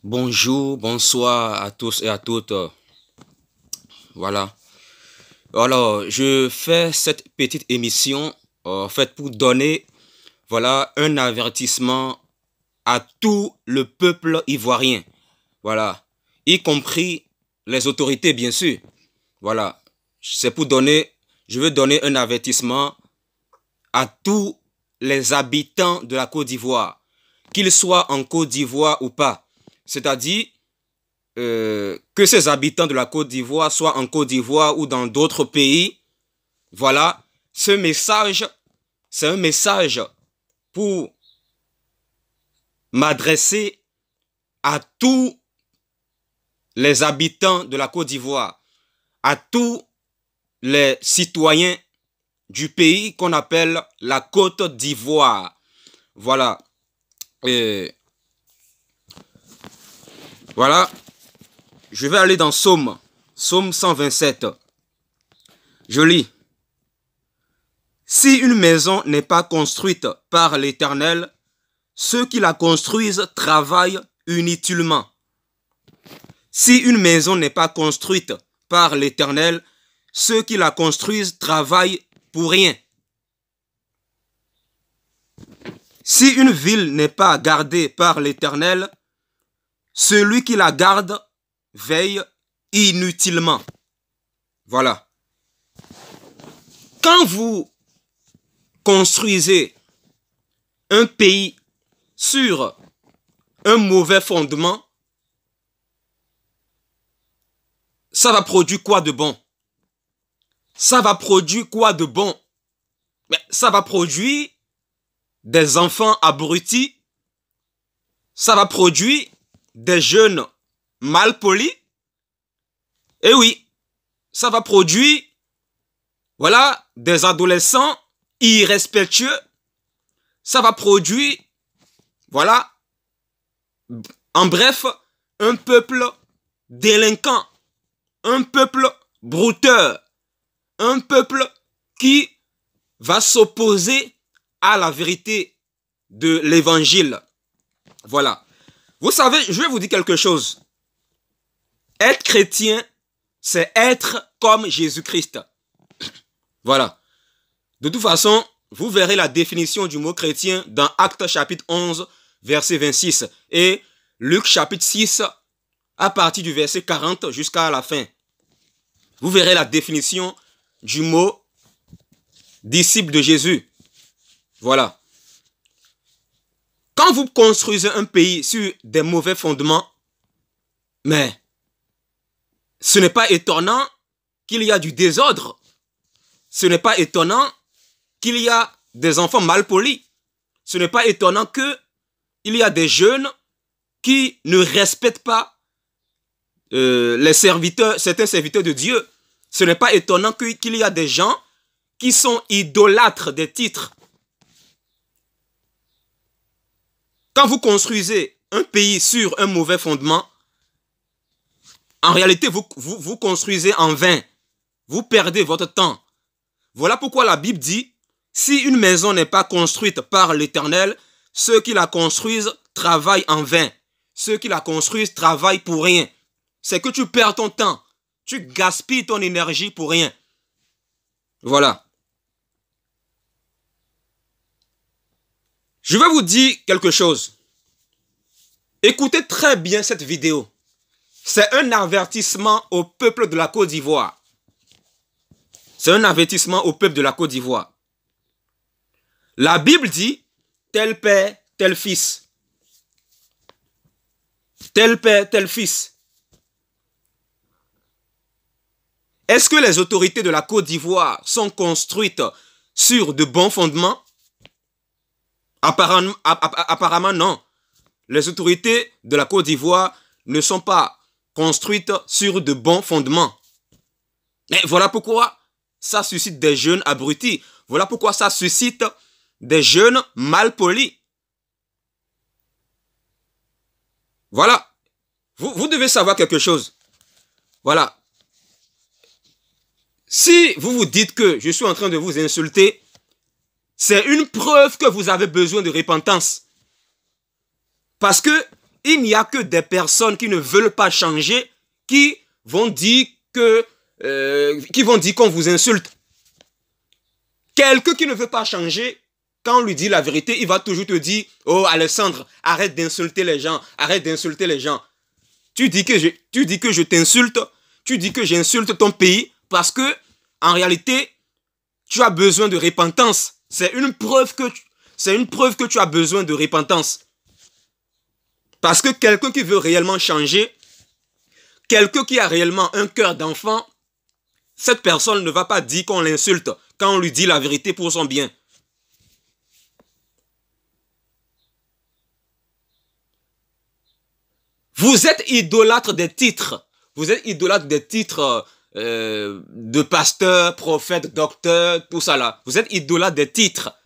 Bonjour, bonsoir à tous et à toutes. Voilà. Alors, je fais cette petite émission en fait pour donner un avertissement à tout le peuple ivoirien. Voilà. Y compris les autorités, bien sûr. Voilà. Je veux donner un avertissement à tous les habitants de la Côte d'Ivoire, qu'ils soient en Côte d'Ivoire ou pas. C'est-à-dire que ces habitants de la Côte d'Ivoire soient en Côte d'Ivoire ou dans d'autres pays. Voilà, ce message, c'est un message pour m'adresser à tous les habitants de la Côte d'Ivoire, à tous les citoyens du pays qu'on appelle la Côte d'Ivoire. Voilà. Voilà. Je vais aller dans Psaume 127. Je lis. Si une maison n'est pas construite par l'Éternel, ceux qui la construisent travaillent inutilement. Si une maison n'est pas construite par l'Éternel, ceux qui la construisent travaillent pour rien. Si une ville n'est pas gardée par l'Éternel, celui qui la garde veille inutilement. Voilà. Quand vous construisez un pays sur un mauvais fondement, ça va produire quoi de bon? Ça va produire quoi de bon? Mais ça va produire des enfants abrutis. Ça va produire des jeunes mal polis. Et oui, ça va produire, des adolescents irrespectueux. Ça va produire, en bref, un peuple délinquant, un peuple brouteur, un peuple qui va s'opposer à la vérité de l'évangile. Voilà. Vous savez, je vais vous dire quelque chose. Être chrétien, c'est être comme Jésus-Christ. Voilà. De toute façon, vous verrez la définition du mot chrétien dans Actes chapitre 11, verset 26 et Luc chapitre 6, à partir du verset 40 jusqu'à la fin. Vous verrez la définition du mot disciple de Jésus. Voilà. Quand vous construisez un pays sur des mauvais fondements, mais ce n'est pas étonnant qu'il y a du désordre. Ce n'est pas étonnant qu'il y a des enfants mal polis. Ce n'est pas étonnant qu'il y a des jeunes qui ne respectent pas certains serviteurs de Dieu. Ce n'est pas étonnant qu'il y a des gens qui sont idolâtres des titres. Quand vous construisez un pays sur un mauvais fondement, en réalité, vous construisez en vain. Vous perdez votre temps. Voilà pourquoi la Bible dit, si une maison n'est pas construite par l'Éternel, ceux qui la construisent travaillent en vain. Ceux qui la construisent travaillent pour rien. C'est que tu perds ton temps. Tu gaspilles ton énergie pour rien. Voilà. Je vais vous dire quelque chose. Écoutez très bien cette vidéo. C'est un avertissement au peuple de la Côte d'Ivoire. C'est un avertissement au peuple de la Côte d'Ivoire. La Bible dit, tel père, tel fils. Tel père, tel fils. Est-ce que les autorités de la Côte d'Ivoire sont construites sur de bons fondements? Apparemment non. Les autorités de la Côte d'Ivoire ne sont pas construites sur de bons fondements. Mais voilà pourquoi ça suscite des jeunes abrutis. Voilà pourquoi ça suscite des jeunes mal polis. Voilà. Vous devez savoir quelque chose. Voilà. Si vous vous dites que je suis en train de vous insulter, c'est une preuve que vous avez besoin de repentance. Parce que il n'y a que des personnes qui ne veulent pas changer, qui vont dire qu'on vous insulte. Quelqu'un qui ne veut pas changer, quand on lui dit la vérité, il va toujours te dire, oh Alexandre, arrête d'insulter les gens, arrête d'insulter les gens. Tu dis que je t'insulte, tu dis que j'insulte ton pays parce que, en réalité, tu as besoin de repentance. C'est une preuve que tu as besoin de repentance. Parce que quelqu'un qui veut réellement changer, quelqu'un qui a réellement un cœur d'enfant, cette personne ne va pas dire qu'on l'insulte quand on lui dit la vérité pour son bien. Vous êtes idolâtre des titres. Vous êtes idolâtre des titres de pasteur, prophète, docteur, tout ça là. Vous êtes idolâtre des titres.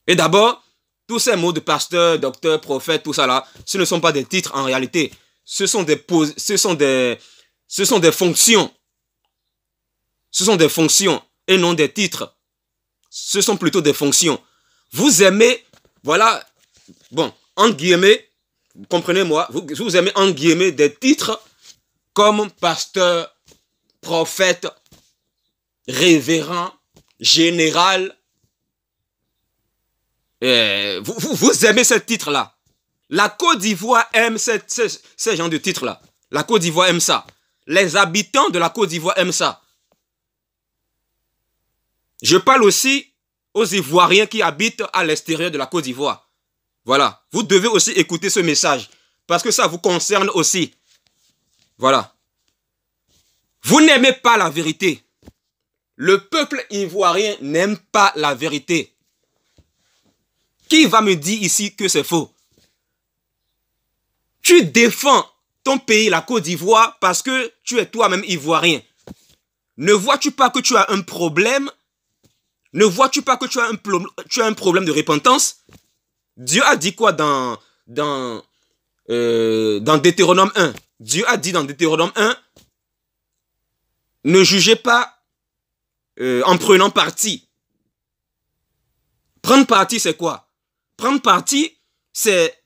Et d'abord, tous ces mots de pasteur, docteur, prophète, tout ça là, ce ne sont pas des titres en réalité. Ce sont des fonctions. Ce sont des fonctions et non des titres. Ce sont plutôt des fonctions. Vous aimez, voilà, bon, entre guillemets, comprenez-moi, vous aimez en guillemets des titres comme pasteur, prophète, révérend, général. Vous aimez ce titre-là. La Côte d'Ivoire aime ce genre de titres-là. La Côte d'Ivoire aime ça. Les habitants de la Côte d'Ivoire aiment ça. Je parle aussi aux Ivoiriens qui habitent à l'extérieur de la Côte d'Ivoire. Voilà, vous devez aussi écouter ce message, parce que ça vous concerne aussi. Voilà. Vous n'aimez pas la vérité. Le peuple ivoirien n'aime pas la vérité. Qui va me dire ici que c'est faux? Tu défends ton pays, la Côte d'Ivoire, parce que tu es toi-même ivoirien. Ne vois-tu pas que tu as un problème? Ne vois-tu pas que tu as un problème de repentance? Dieu a dit quoi dans Deutéronome 1? Dieu a dit dans Deutéronome 1, ne jugez pas en prenant parti. Prendre parti, c'est quoi? Prendre parti, c'est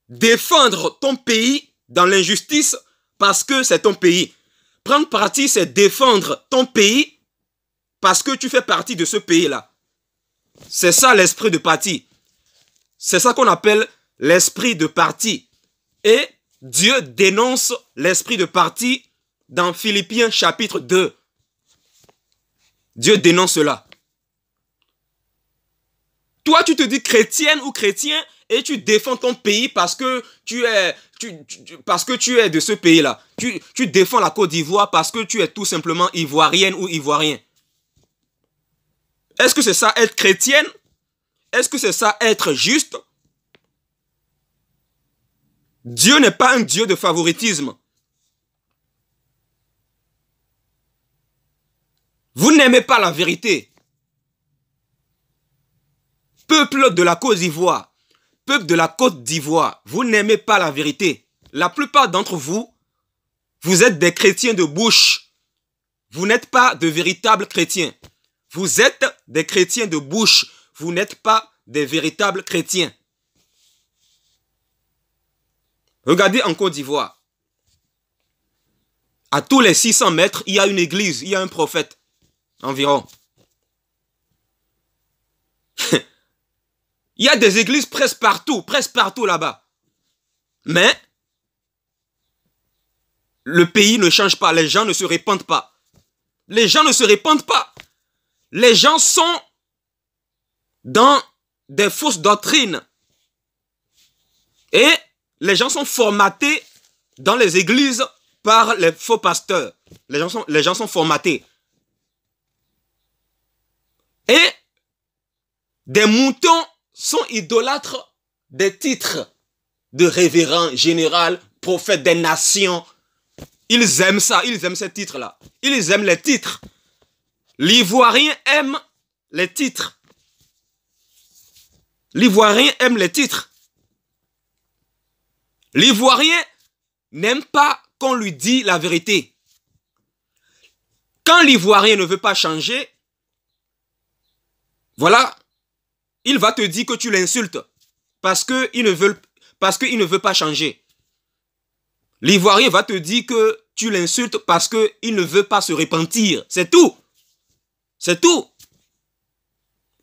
défendre ton pays dans l'injustice parce que c'est ton pays. Prendre parti, c'est défendre ton pays parce que tu fais partie de ce pays-là. C'est ça l'esprit de parti. C'est ça qu'on appelle l'esprit de parti. Et Dieu dénonce l'esprit de parti dans Philippiens chapitre 2. Dieu dénonce cela. Toi, tu te dis chrétienne ou chrétien et tu défends ton pays parce que tu es de ce pays-là. Tu défends la Côte d'Ivoire parce que tu es tout simplement ivoirienne ou ivoirien. Est-ce que c'est ça être chrétienne? Est-ce que c'est ça être juste? Dieu n'est pas un Dieu de favoritisme. Vous n'aimez pas la vérité. Peuple de la Côte d'Ivoire, peuple de la Côte d'Ivoire, vous n'aimez pas la vérité. La plupart d'entre vous, vous êtes des chrétiens de bouche. Vous n'êtes pas de véritables chrétiens. Vous êtes des chrétiens de bouche. Vous n'êtes pas des véritables chrétiens. Regardez en Côte d'Ivoire. À tous les 600 mètres, il y a une église, il y a un prophète. Environ. Il y a des églises presque partout là-bas. Mais, le pays ne change pas, les gens ne se répandent pas. Les gens ne se répandent pas. Les gens sont dans des fausses doctrines. Et les gens sont formatés dans les églises par les faux pasteurs. Les gens sont formatés. Et des moutons sont idolâtres des titres de révérend, général, prophète des nations. Ils aiment ça, ils aiment ces titres-là. Ils aiment les titres. L'Ivoirien aime les titres. L'Ivoirien aime les titres. L'Ivoirien n'aime pas qu'on lui dise la vérité. Quand l'Ivoirien ne veut pas changer, voilà, il va te dire que tu l'insultes. Parce parce qu'il ne veut pas changer. L'Ivoirien va te dire que tu l'insultes parce qu'il ne veut pas se repentir. C'est tout. C'est tout.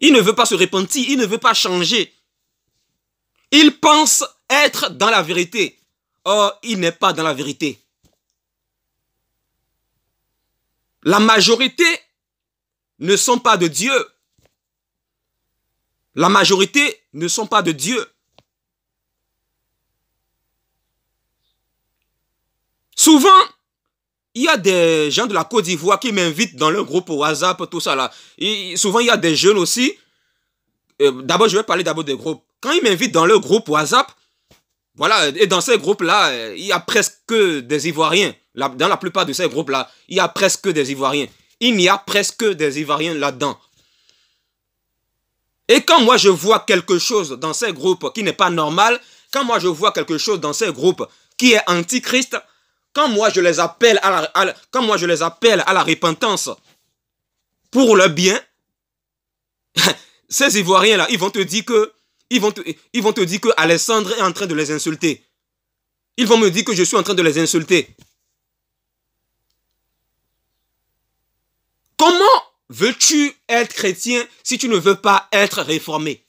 Il ne veut pas se repentir, il ne veut pas changer. Il pense être dans la vérité. Or, il n'est pas dans la vérité. La majorité ne sont pas de Dieu. La majorité ne sont pas de Dieu. Souvent, il y a des gens de la Côte d'Ivoire qui m'invitent dans leur groupe WhatsApp, tout ça là. Et souvent, il y a des jeunes aussi. D'abord, je vais parler d'abord des groupes. Quand ils m'invitent dans leur groupe WhatsApp, voilà, et dans ces groupes-là, il y a presque des Ivoiriens. Dans la plupart de ces groupes-là, il y a presque des Ivoiriens. Il y a presque des Ivoiriens là-dedans. Et quand moi je vois quelque chose dans ces groupes qui n'est pas normal, quand moi je vois quelque chose dans ces groupes qui est antichrist, quand moi je les appelle à la repentance pour le bien, ces Ivoiriens-là, ils vont te dire que Alessandre est en train de les insulter. Ils vont me dire que je suis en train de les insulter. Comment veux-tu être chrétien si tu ne veux pas être réformé?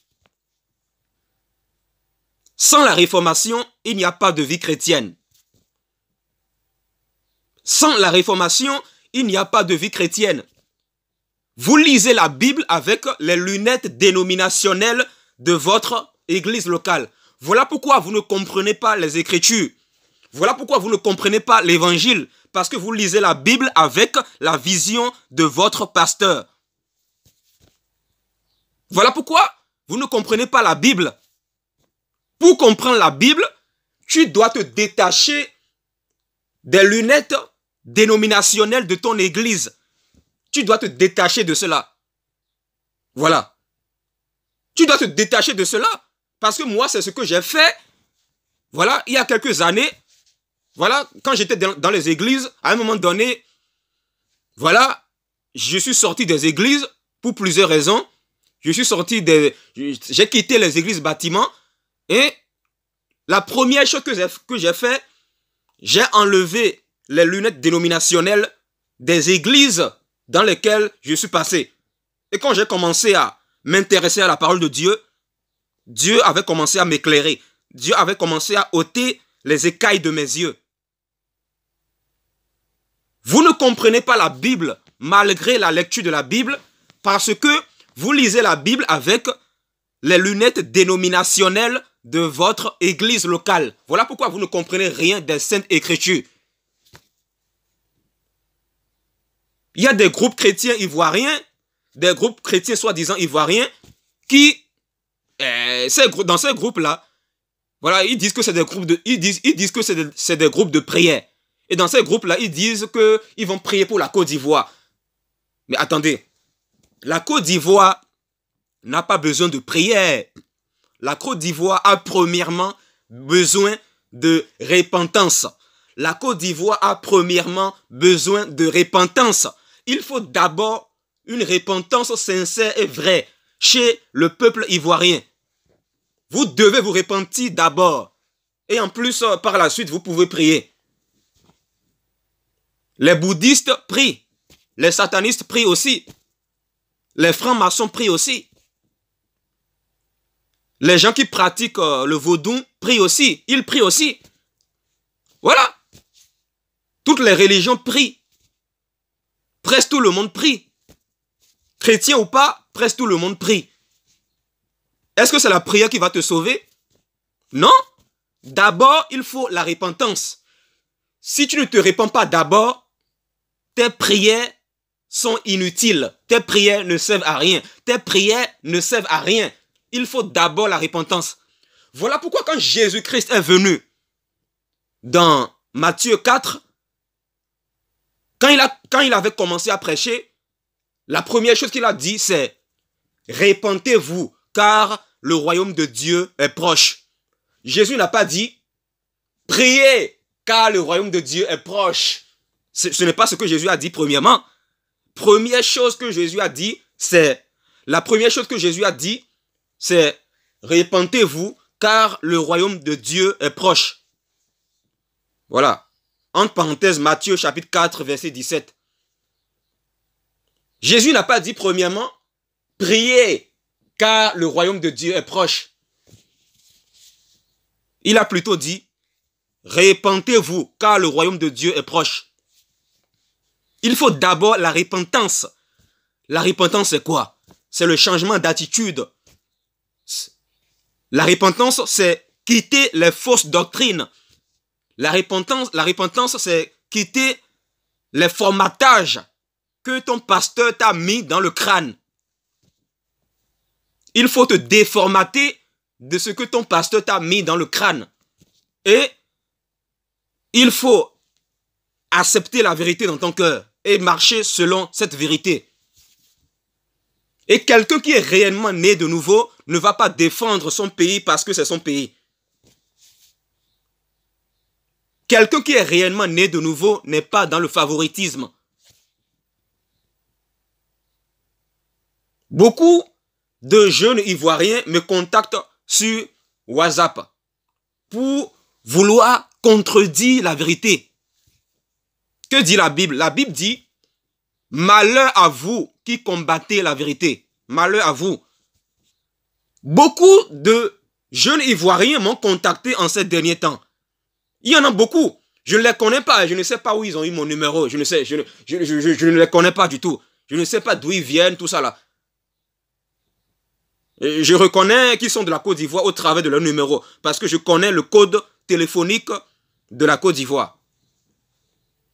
Sans la réformation, il n'y a pas de vie chrétienne. Sans la réformation, il n'y a pas de vie chrétienne. Vous lisez la Bible avec les lunettes dénominationnelles de votre église locale. Voilà pourquoi vous ne comprenez pas les Écritures. Voilà pourquoi vous ne comprenez pas l'Évangile. Parce que vous lisez la Bible avec la vision de votre pasteur. Voilà pourquoi vous ne comprenez pas la Bible. Pour comprendre la Bible, tu dois te détacher des lunettes dénominationnelles de ton église. Tu dois te détacher de cela. Voilà. Tu dois te détacher de cela. Parce que moi, c'est ce que j'ai fait. Voilà, il y a quelques années. Voilà, quand j'étais dans les églises, à un moment donné, voilà, je suis sorti des églises pour plusieurs raisons. J'ai quitté les églises bâtiments et la première chose que j'ai fait, j'ai enlevé les lunettes dénominationnelles des églises dans lesquelles je suis passé. Et quand j'ai commencé à m'intéresser à la parole de Dieu, Dieu avait commencé à m'éclairer. Dieu avait commencé à ôter les écailles de mes yeux. Vous ne comprenez pas la Bible malgré la lecture de la Bible parce que vous lisez la Bible avec les lunettes dénominationnelles de votre église locale. Voilà pourquoi vous ne comprenez rien des Saintes Écritures. Il y a des groupes chrétiens ivoiriens, des groupes chrétiens soi-disant ivoiriens qui, dans ces groupes-là, voilà, ils disent que c'est des groupes de groupes de prière. Et dans ces groupes-là, ils disent qu'ils vont prier pour la Côte d'Ivoire. Mais attendez, la Côte d'Ivoire n'a pas besoin de prière. La Côte d'Ivoire a premièrement besoin de repentance. La Côte d'Ivoire a premièrement besoin de repentance. Il faut d'abord une repentance sincère et vraie chez le peuple ivoirien. Vous devez vous repentir d'abord. Et en plus, par la suite, vous pouvez prier. Les bouddhistes prient. Les satanistes prient aussi. Les francs-maçons prient aussi. Les gens qui pratiquent le vaudou prient aussi. Ils prient aussi. Voilà. Toutes les religions prient. Presque tout le monde prie. Chrétien ou pas, presque tout le monde prie. Est-ce que c'est la prière qui va te sauver? Non. D'abord, il faut la repentance. Si tu ne te repens pas d'abord, tes prières sont inutiles. Tes prières ne servent à rien. Tes prières ne servent à rien. Il faut d'abord la repentance. Voilà pourquoi quand Jésus-Christ est venu dans Matthieu 4, quand il avait commencé à prêcher, la première chose qu'il a dit, c'est « Repentez-vous, car le royaume de Dieu est proche. » Jésus n'a pas dit « Priez, car le royaume de Dieu est proche. » Ce n'est pas ce que Jésus a dit premièrement. Première chose que Jésus a dit, c'est repentez-vous, car le royaume de Dieu est proche. Voilà. Entre parenthèses, Matthieu chapitre 4, verset 17. Jésus n'a pas dit premièrement, priez, car le royaume de Dieu est proche. Il a plutôt dit, répentez-vous, car le royaume de Dieu est proche. Il faut d'abord la repentance. La repentance, c'est quoi? C'est le changement d'attitude. La repentance, c'est quitter les fausses doctrines. La repentance, c'est quitter les formatages que ton pasteur t'a mis dans le crâne. Il faut te déformater de ce que ton pasteur t'a mis dans le crâne. Et il faut accepter la vérité dans ton cœur et marcher selon cette vérité. Et quelqu'un qui est réellement né de nouveau ne va pas défendre son pays parce que c'est son pays. Quelqu'un qui est réellement né de nouveau n'est pas dans le favoritisme. Beaucoup de jeunes Ivoiriens me contactent sur WhatsApp pour vouloir contredire la vérité. Que dit la Bible? La Bible dit, malheur à vous qui combattez la vérité. Malheur à vous. Beaucoup de jeunes Ivoiriens m'ont contacté en ces derniers temps. Il y en a beaucoup. Je ne les connais pas. Je ne sais pas où ils ont eu mon numéro. Je ne les connais pas du tout. Je ne sais pas d'où ils viennent, tout ça là. Je reconnais qu'ils sont de la Côte d'Ivoire au travers de leur numéro. Parce que je connais le code téléphonique de la Côte d'Ivoire.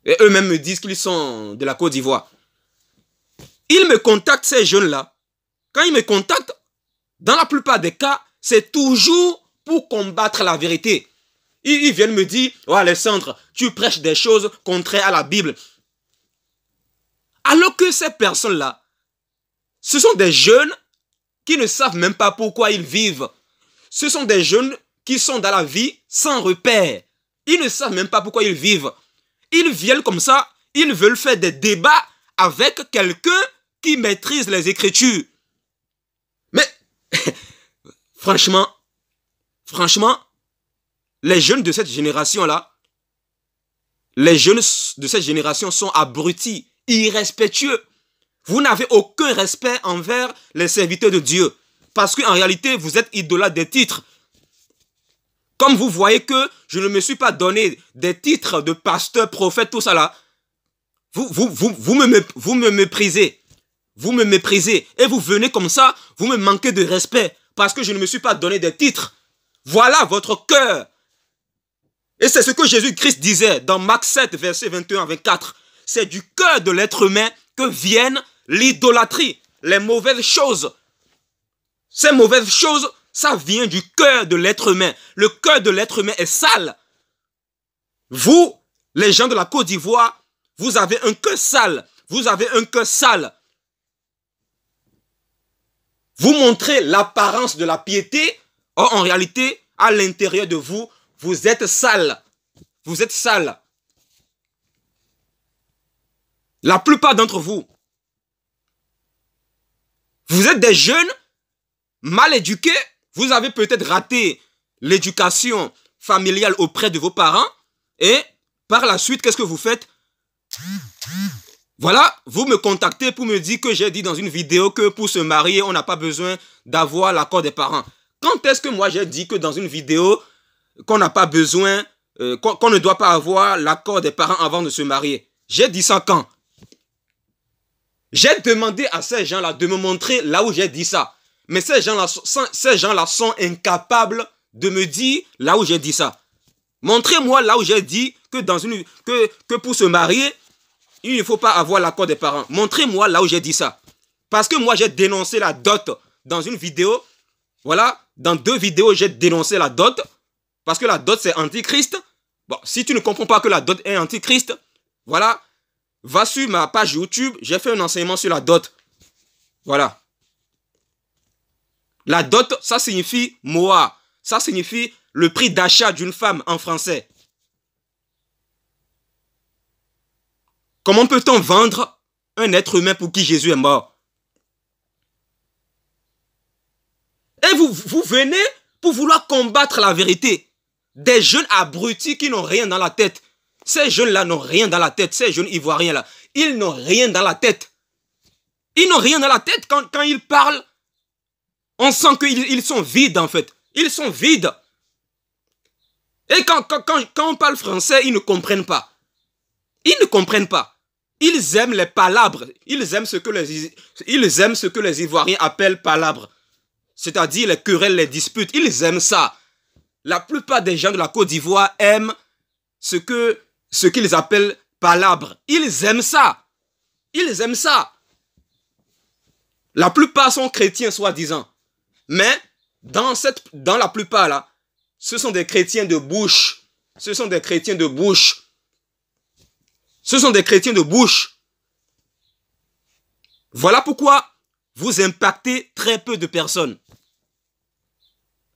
Et eux-mêmes me disent qu'ils sont de la Côte d'Ivoire. Ils me contactent, ces jeunes-là. Quand ils me contactent, dans la plupart des cas, c'est toujours pour combattre la vérité. Ils viennent me dire, oh Alessandre, tu prêches des choses contraires à la Bible. Alors que ces personnes-là, ce sont des jeunes qui ne savent même pas pourquoi ils vivent. Ce sont des jeunes qui sont dans la vie sans repère. Ils ne savent même pas pourquoi ils vivent. Ils viennent comme ça, ils veulent faire des débats avec quelqu'un qui maîtrise les Écritures. Mais, franchement, les jeunes de cette génération-là, les jeunes de cette génération sont abrutis, irrespectueux. Vous n'avez aucun respect envers les serviteurs de Dieu. Parce qu'en réalité, vous êtes idolâtres des titres. Comme vous voyez que je ne me suis pas donné des titres de pasteur, prophète, tout ça là. Vous me méprisez. Vous me méprisez. Et vous venez comme ça, vous me manquez de respect. Parce que je ne me suis pas donné des titres. Voilà votre cœur. Et c'est ce que Jésus-Christ disait dans Marc 7, verset 21 à 24. C'est du cœur de l'être humain que viennent l'idolâtrie, les mauvaises choses. Ces mauvaises choses, ça vient du cœur de l'être humain. Le cœur de l'être humain est sale. Vous, les gens de la Côte d'Ivoire, vous avez un cœur sale. Vous avez un cœur sale. Vous montrez l'apparence de la piété. Or, en réalité, à l'intérieur de vous, vous êtes sale. Vous êtes sale. La plupart d'entre vous, vous êtes des jeunes mal éduqués. Vous avez peut-être raté l'éducation familiale auprès de vos parents. Et par la suite, qu'est-ce que vous faites? Voilà, vous me contactez pour me dire que j'ai dit dans une vidéo que pour se marier, on n'a pas besoin d'avoir l'accord des parents. Quand est-ce que moi j'ai dit que dans une vidéo qu'on n'a pas besoin, qu'on ne doit pas avoir l'accord des parents avant de se marier? J'ai dit ça quand? J'ai demandé à ces gens-là de me montrer là où j'ai dit ça. Mais ces gens-là sont incapables de me dire là où j'ai dit ça. Montrez-moi là où j'ai dit que pour se marier, il ne faut pas avoir l'accord des parents. Montrez-moi là où j'ai dit ça. Parce que moi, j'ai dénoncé la dot dans une vidéo. Voilà, dans 2 vidéos, j'ai dénoncé la dot. Parce que la dot, c'est antichrist. Bon, si tu ne comprends pas que la dot est antichrist, voilà, va sur ma page YouTube. J'ai fait un enseignement sur la dot. Voilà. La dot, ça signifie moa. Ça signifie le prix d'achat d'une femme en français. Comment peut-on vendre un être humain pour qui Jésus est mort? Et vous venez pour vouloir combattre la vérité. Des jeunes abrutis qui n'ont rien dans la tête. Ces jeunes-là n'ont rien dans la tête. Ces jeunes ivoiriens-là, ils n'ont rien dans la tête. Ils n'ont rien dans la tête. Quand ils parlent, on sent qu'ils sont vides en fait. Ils sont vides. Et quand on parle français, ils ne comprennent pas. Ils ne comprennent pas. Ils aiment les palabres. Ils aiment ce que les Ivoiriens appellent palabres. C'est-à-dire les querelles, les disputes. Ils aiment ça. La plupart des gens de la Côte d'Ivoire aiment ce qu'ils appellent palabres. Ils aiment ça. Ils aiment ça. La plupart sont chrétiens, soi-disant. Mais dans la plupart, là, ce sont des chrétiens de bouche. Ce sont des chrétiens de bouche. Ce sont des chrétiens de bouche. Voilà pourquoi vous impactez très peu de personnes.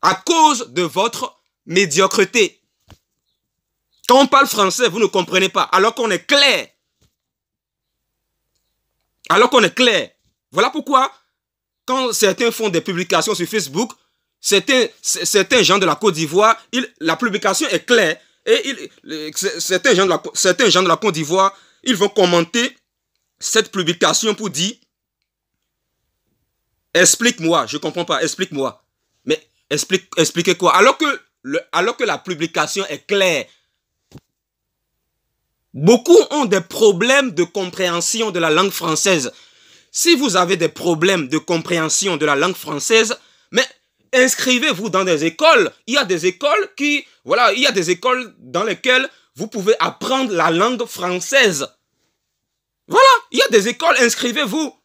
À cause de votre médiocrité. Quand on parle français, vous ne comprenez pas. Alors qu'on est clair. Alors qu'on est clair. Voilà pourquoi, quand certains font des publications sur Facebook, certains gens de la Côte d'Ivoire, la publication est claire. Et certains gens de la Côte d'Ivoire, ils vont commenter cette publication pour dire « Explique-moi, je ne comprends pas, explique-moi. » Mais expliquez quoi? Alors que la publication est claire. Beaucoup ont des problèmes de compréhension de la langue française. Si vous avez des problèmes de compréhension de la langue française, mais inscrivez-vous dans des écoles. Il y a des écoles il y a des écoles dans lesquelles vous pouvez apprendre la langue française. Voilà, il y a des écoles, inscrivez-vous.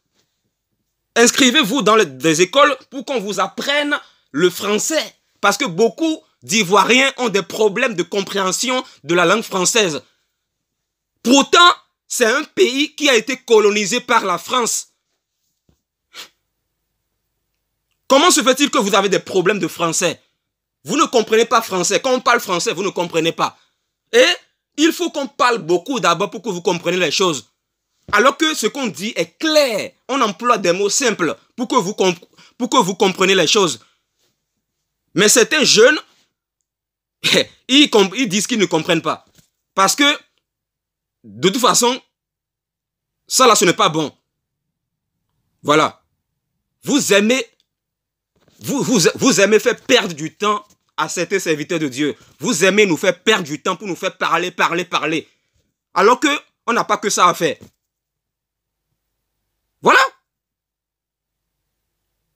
Inscrivez-vous dans des écoles pour qu'on vous apprenne le français. Parce que beaucoup d'Ivoiriens ont des problèmes de compréhension de la langue française. Pourtant, c'est un pays qui a été colonisé par la France. Comment se fait-il que vous avez des problèmes de français? Vous ne comprenez pas français. Quand on parle français, vous ne comprenez pas. Et il faut qu'on parle beaucoup d'abord pour que vous compreniez les choses. Alors que ce qu'on dit est clair. On emploie des mots simples pour que vous compreniez les choses. Mais certains jeunes, ils disent qu'ils ne comprennent pas. Parce que, de toute façon, ça là, ce n'est pas bon. Voilà. Vous aimez faire perdre du temps à certains serviteurs de Dieu. Vous aimez nous faire perdre du temps pour nous faire parler. Alors que on n'a pas que ça à faire. Voilà.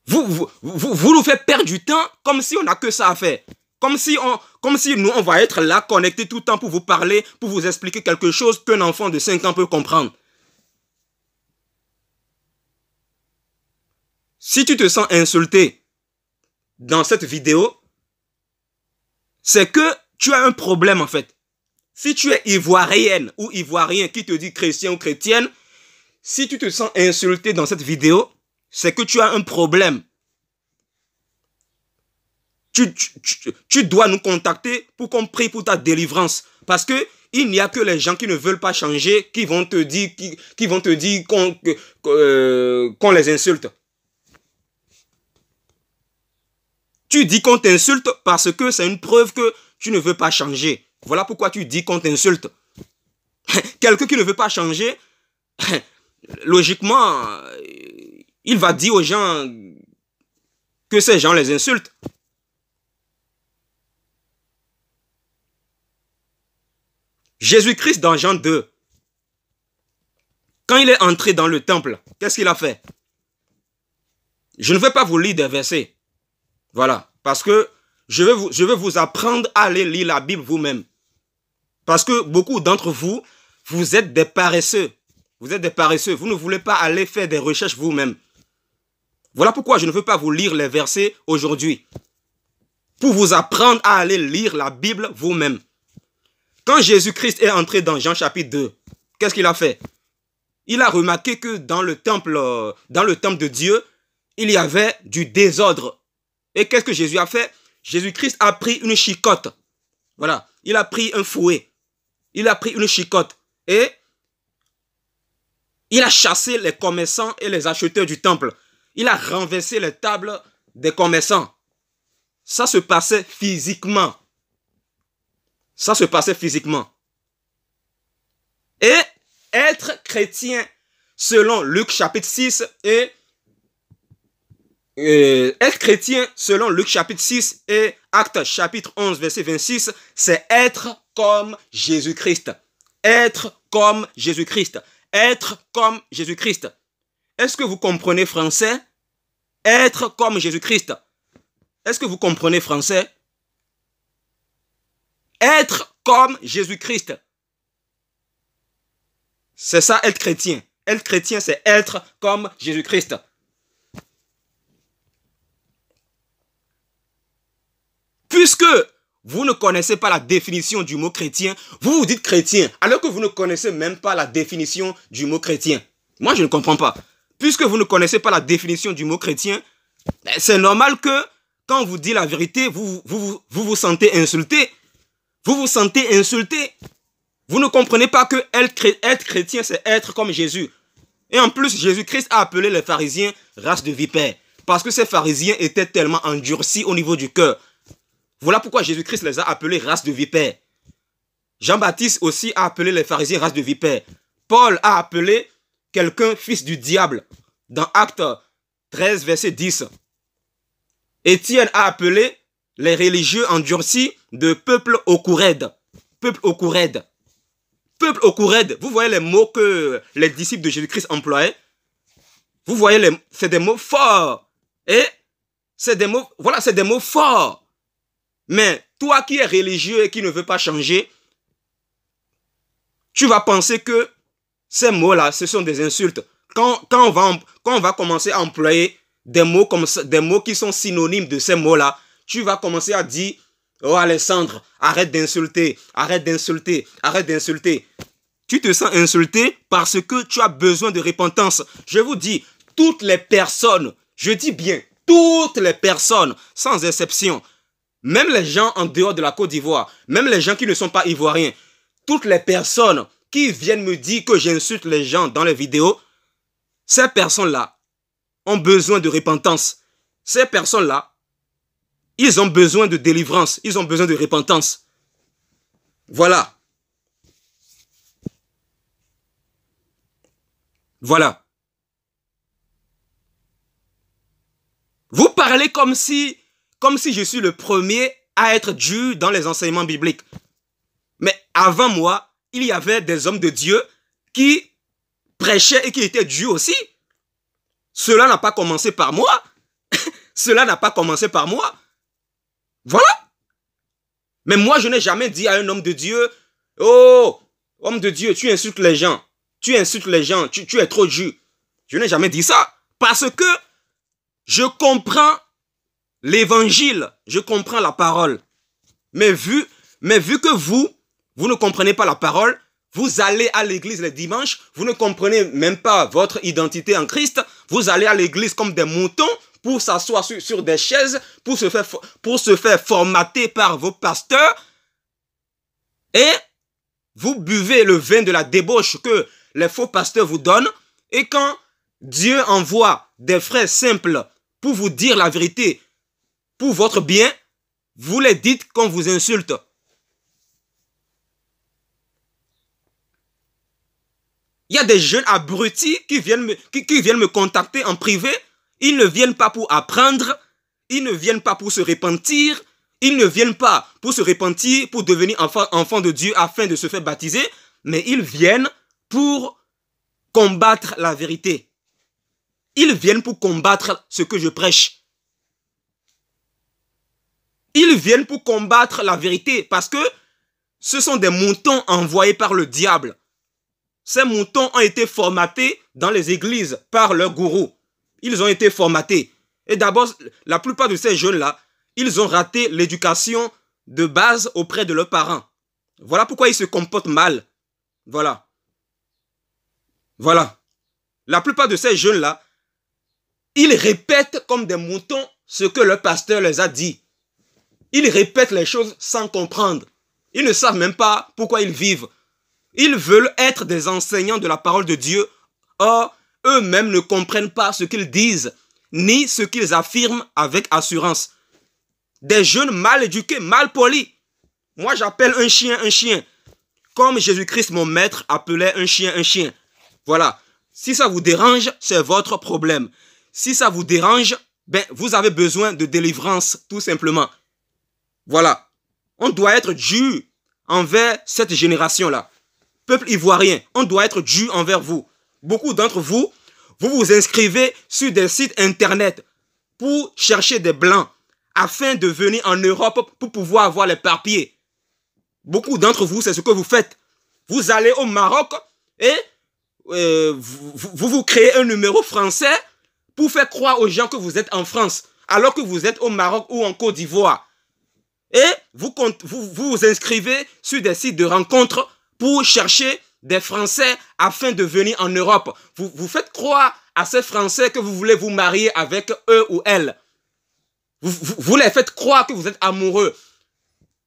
Vous nous faites perdre du temps comme si on n'a que ça à faire. Comme si nous, on va être là, connectés tout le temps pour vous parler, pour vous expliquer quelque chose qu'un enfant de 5 ans peut comprendre. Si tu te sens insulté dans cette vidéo, c'est que tu as un problème en fait. Si tu es ivoirienne ou ivoirien qui te dit chrétien ou chrétienne, si tu te sens insulté dans cette vidéo, c'est que tu as un problème. Tu dois nous contacter pour qu'on prie pour ta délivrance. Parce que il n'y a que les gens qui ne veulent pas changer qui vont te dire qu'on les insulte. Tu dis qu'on t'insulte parce que c'est une preuve que tu ne veux pas changer. Voilà pourquoi tu dis qu'on t'insulte. Quelqu'un qui ne veut pas changer, logiquement, il va dire aux gens que ces gens les insultent. Jésus-Christ dans Jean 2, quand il est entré dans le temple, qu'est-ce qu'il a fait? Je ne vais pas vous lire des versets. Voilà, parce que je vais vous apprendre à aller lire la Bible vous-même. Parce que beaucoup d'entre vous, vous êtes des paresseux. Vous êtes des paresseux. Vous ne voulez pas aller faire des recherches vous-même. Voilà pourquoi je ne veux pas vous lire les versets aujourd'hui. Pour vous apprendre à aller lire la Bible vous-même. Quand Jésus-Christ est entré dans Jean chapitre 2, qu'est-ce qu'il a fait? Il a remarqué que dans le temple de Dieu, il y avait du désordre. Et qu'est-ce que Jésus a fait? Jésus-Christ a pris une chicotte. Voilà, il a pris un fouet. Il a pris une chicotte. Et il a chassé les commerçants et les acheteurs du temple. Il a renversé les tables des commerçants. ça se passait physiquement. Ça se passait physiquement. Et être chrétien, selon Luc chapitre 6 et être chrétien selon Luc chapitre 6 et Actes chapitre 11 verset 26, c'est être comme Jésus-Christ. Être comme Jésus-Christ. Être comme Jésus-Christ. Est-ce que vous comprenez français? Être comme Jésus-Christ. Est-ce que vous comprenez français? Être comme Jésus-Christ. C'est ça, être chrétien. Être chrétien, c'est être comme Jésus-Christ. Puisque vous ne connaissez pas la définition du mot chrétien, vous vous dites chrétien, alors que vous ne connaissez même pas la définition du mot chrétien. Moi, je ne comprends pas. Puisque vous ne connaissez pas la définition du mot chrétien, c'est normal que quand on vous dit la vérité, vous vous sentez insulté. Vous vous sentez insulté. Vous ne comprenez pas que être chrétien, c'est être comme Jésus. Et en plus, Jésus-Christ a appelé les pharisiens race de vipères. Parce que ces pharisiens étaient tellement endurcis au niveau du cœur. Voilà pourquoi Jésus-Christ les a appelés race de vipères. Jean-Baptiste aussi a appelé les pharisiens race de vipères. Paul a appelé quelqu'un fils du diable dans Actes 13, verset 10. Étienne a appelé les religieux endurcis de peuple au cou raide. Peuple au cou raide. Peuple au cou raide. Vous voyez les mots que les disciples de Jésus-Christ employaient. Vous voyez, c'est des mots forts. Et c'est des mots, voilà, c'est des mots forts. Mais toi qui es religieux et qui ne veux pas changer, tu vas penser que ces mots-là, ce sont des insultes. Quand on va commencer à employer des mots comme ça, des mots qui sont synonymes de ces mots-là, tu vas commencer à dire « Oh Alessandre, arrête d'insulter, arrête d'insulter, arrête d'insulter. » Tu te sens insulté parce que tu as besoin de repentance. Je vous dis, toutes les personnes, je dis bien, toutes les personnes, sans exception, même les gens en dehors de la Côte d'Ivoire, même les gens qui ne sont pas ivoiriens, toutes les personnes qui viennent me dire que j'insulte les gens dans les vidéos, ces personnes-là ont besoin de repentance. Ces personnes-là, ils ont besoin de délivrance, ils ont besoin de repentance. Voilà. Voilà. Vous parlez comme si je suis le premier à être dur dans les enseignements bibliques. Mais avant moi, il y avait des hommes de Dieu qui prêchaient et qui étaient durs aussi. Cela n'a pas commencé par moi. Cela n'a pas commencé par moi. Voilà. Mais moi, je n'ai jamais dit à un homme de Dieu, « Oh, homme de Dieu, tu insultes les gens. Tu insultes les gens. Tu es trop dur. » Je n'ai jamais dit ça. Parce que je comprends l'évangile, je comprends la parole. Mais vu que vous ne comprenez pas la parole, vous allez à l'église les dimanches, vous ne comprenez même pas votre identité en Christ, vous allez à l'église comme des moutons pour s'asseoir sur des chaises, pour se faire formater par vos pasteurs, et vous buvez le vin de la débauche que les faux pasteurs vous donnent, et quand Dieu envoie des frères simples pour vous dire la vérité, pour votre bien, vous les dites qu'on vous insulte. Il y a des jeunes abrutis qui viennent me contacter en privé. Ils ne viennent pas pour apprendre, ils ne viennent pas pour se repentir, ils ne viennent pas pour se repentir, pour devenir enfant de Dieu afin de se faire baptiser, mais ils viennent pour combattre la vérité. Ils viennent pour combattre ce que je prêche. Ils viennent pour combattre la vérité parce que ce sont des moutons envoyés par le diable. Ces moutons ont été formatés dans les églises par leurs gourous. Ils ont été formatés. Et d'abord, la plupart de ces jeunes-là, ils ont raté l'éducation de base auprès de leurs parents. Voilà pourquoi ils se comportent mal. Voilà. Voilà. La plupart de ces jeunes-là, ils répètent comme des moutons ce que leur pasteur les a dit. Ils répètent les choses sans comprendre. Ils ne savent même pas pourquoi ils vivent. Ils veulent être des enseignants de la parole de Dieu. Or, eux-mêmes ne comprennent pas ce qu'ils disent, ni ce qu'ils affirment avec assurance. des jeunes mal éduqués, mal polis. Moi, j'appelle un chien un chien. Comme Jésus-Christ, mon maître, appelait un chien un chien. Voilà. Si ça vous dérange, c'est votre problème. Si ça vous dérange, ben, vous avez besoin de délivrance, tout simplement. Voilà. On doit être dur envers cette génération-là. Peuple ivoirien, on doit être dur envers vous. Beaucoup d'entre vous, vous vous inscrivez sur des sites internet pour chercher des blancs afin de venir en Europe pour pouvoir avoir les papiers. Beaucoup d'entre vous, c'est ce que vous faites. Vous allez au Maroc et vous créez un numéro français pour faire croire aux gens que vous êtes en France, alors que vous êtes au Maroc ou en Côte d'Ivoire. Et vous vous inscrivez sur des sites de rencontres pour chercher des Français afin de venir en Europe. Vous faites croire à ces Français que vous voulez vous marier avec eux ou elles. Vous les faites croire que vous êtes amoureux.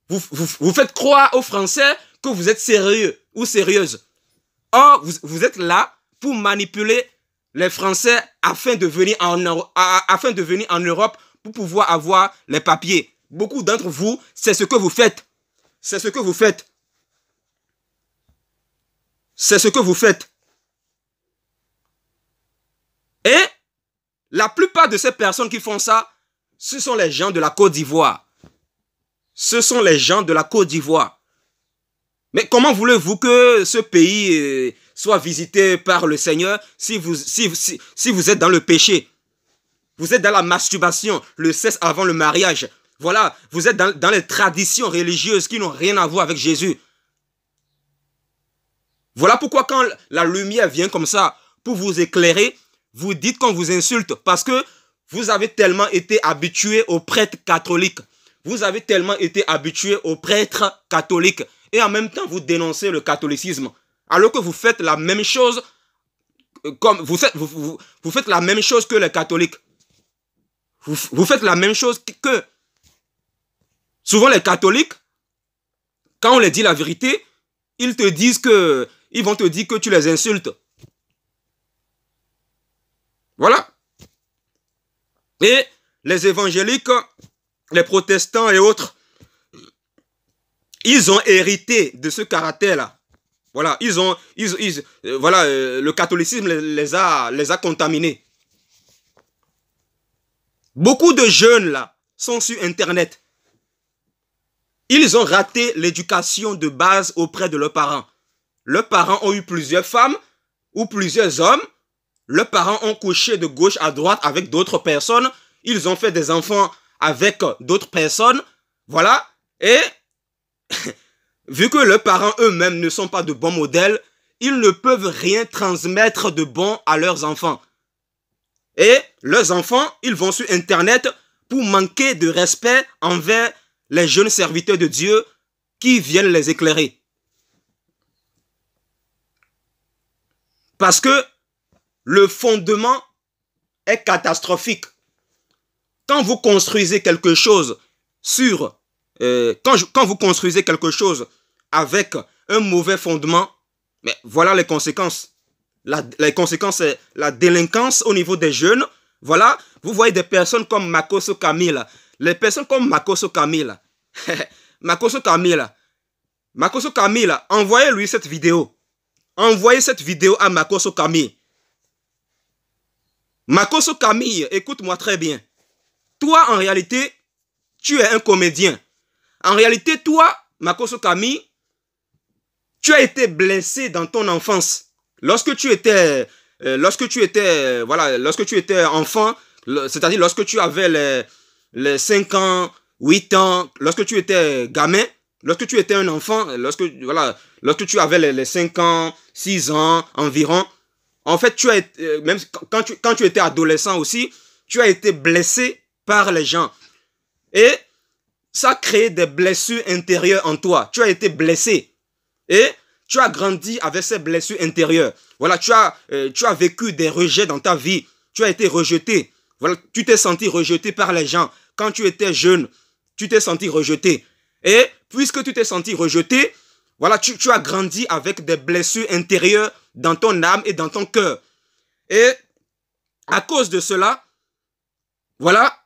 Vous faites croire aux Français que vous êtes sérieux ou sérieuse. Or, vous êtes là pour manipuler les Français afin de venir en Europe pour pouvoir avoir les papiers. Beaucoup d'entre vous, c'est ce que vous faites. C'est ce que vous faites. C'est ce que vous faites. Et la plupart de ces personnes qui font ça, ce sont les gens de la Côte d'Ivoire. Ce sont les gens de la Côte d'Ivoire. Mais comment voulez-vous que ce pays soit visité par le Seigneur si vous êtes dans le péché? Vous êtes dans la masturbation, le sexe avant le mariage. Voilà, vous êtes dans les traditions religieuses qui n'ont rien à voir avec Jésus. Voilà pourquoi quand la lumière vient comme ça pour vous éclairer, vous dites qu'on vous insulte parce que vous avez tellement été habitué aux prêtres catholiques. Vous avez tellement été habitué aux prêtres catholiques. Et en même temps, vous dénoncez le catholicisme. Alors que vous faites la même chose, vous faites la même chose que les catholiques. Vous faites la même chose que... Souvent les catholiques, quand on leur dit la vérité, ils vont te dire que tu les insultes. Voilà. Et les évangéliques, les protestants et autres, ils ont hérité de ce caractère-là. Voilà, le catholicisme les a contaminés. Beaucoup de jeunes là sont sur Internet. Ils ont raté l'éducation de base auprès de leurs parents. Leurs parents ont eu plusieurs femmes ou plusieurs hommes. Leurs parents ont couché de gauche à droite avec d'autres personnes. Ils ont fait des enfants avec d'autres personnes. Voilà. Et vu que leurs parents eux-mêmes ne sont pas de bons modèles, ils ne peuvent rien transmettre de bon à leurs enfants. Et leurs enfants, ils vont sur Internet pour manquer de respect envers les jeunes serviteurs de Dieu qui viennent les éclairer. Parce que le fondement est catastrophique. Quand vous construisez quelque chose quand vous construisez quelque chose avec un mauvais fondement, mais voilà les conséquences. Les conséquences, c'est la délinquance au niveau des jeunes. Voilà, vous voyez des personnes comme Makoso Camille. Les personnes comme Makoso Camille. Makoso Camille, envoyez-lui cette vidéo. Envoyez cette vidéo à Makoso Camille. Makoso Camille, écoute-moi très bien. Toi, en réalité, tu es un comédien. En réalité, toi, Makoso Camille, tu as été blessé dans ton enfance. Lorsque tu étais enfant, c'est-à-dire lorsque tu avais les 5 ans, 8 ans, lorsque tu étais gamin, lorsque tu étais un enfant, lorsque tu avais les 5 ans, 6 ans environ, en fait, même quand tu étais adolescent aussi, tu as été blessé par les gens. Et ça a créé des blessures intérieures en toi. Tu as été blessé. Et tu as grandi avec ces blessures intérieures. Voilà, tu as vécu des rejets dans ta vie. Tu as été rejeté. Voilà, tu t'es senti rejeté par les gens. Quand tu étais jeune, tu t'es senti rejeté. Et puisque tu t'es senti rejeté, voilà, tu as grandi avec des blessures intérieures dans ton âme et dans ton cœur. Et à cause de cela, voilà,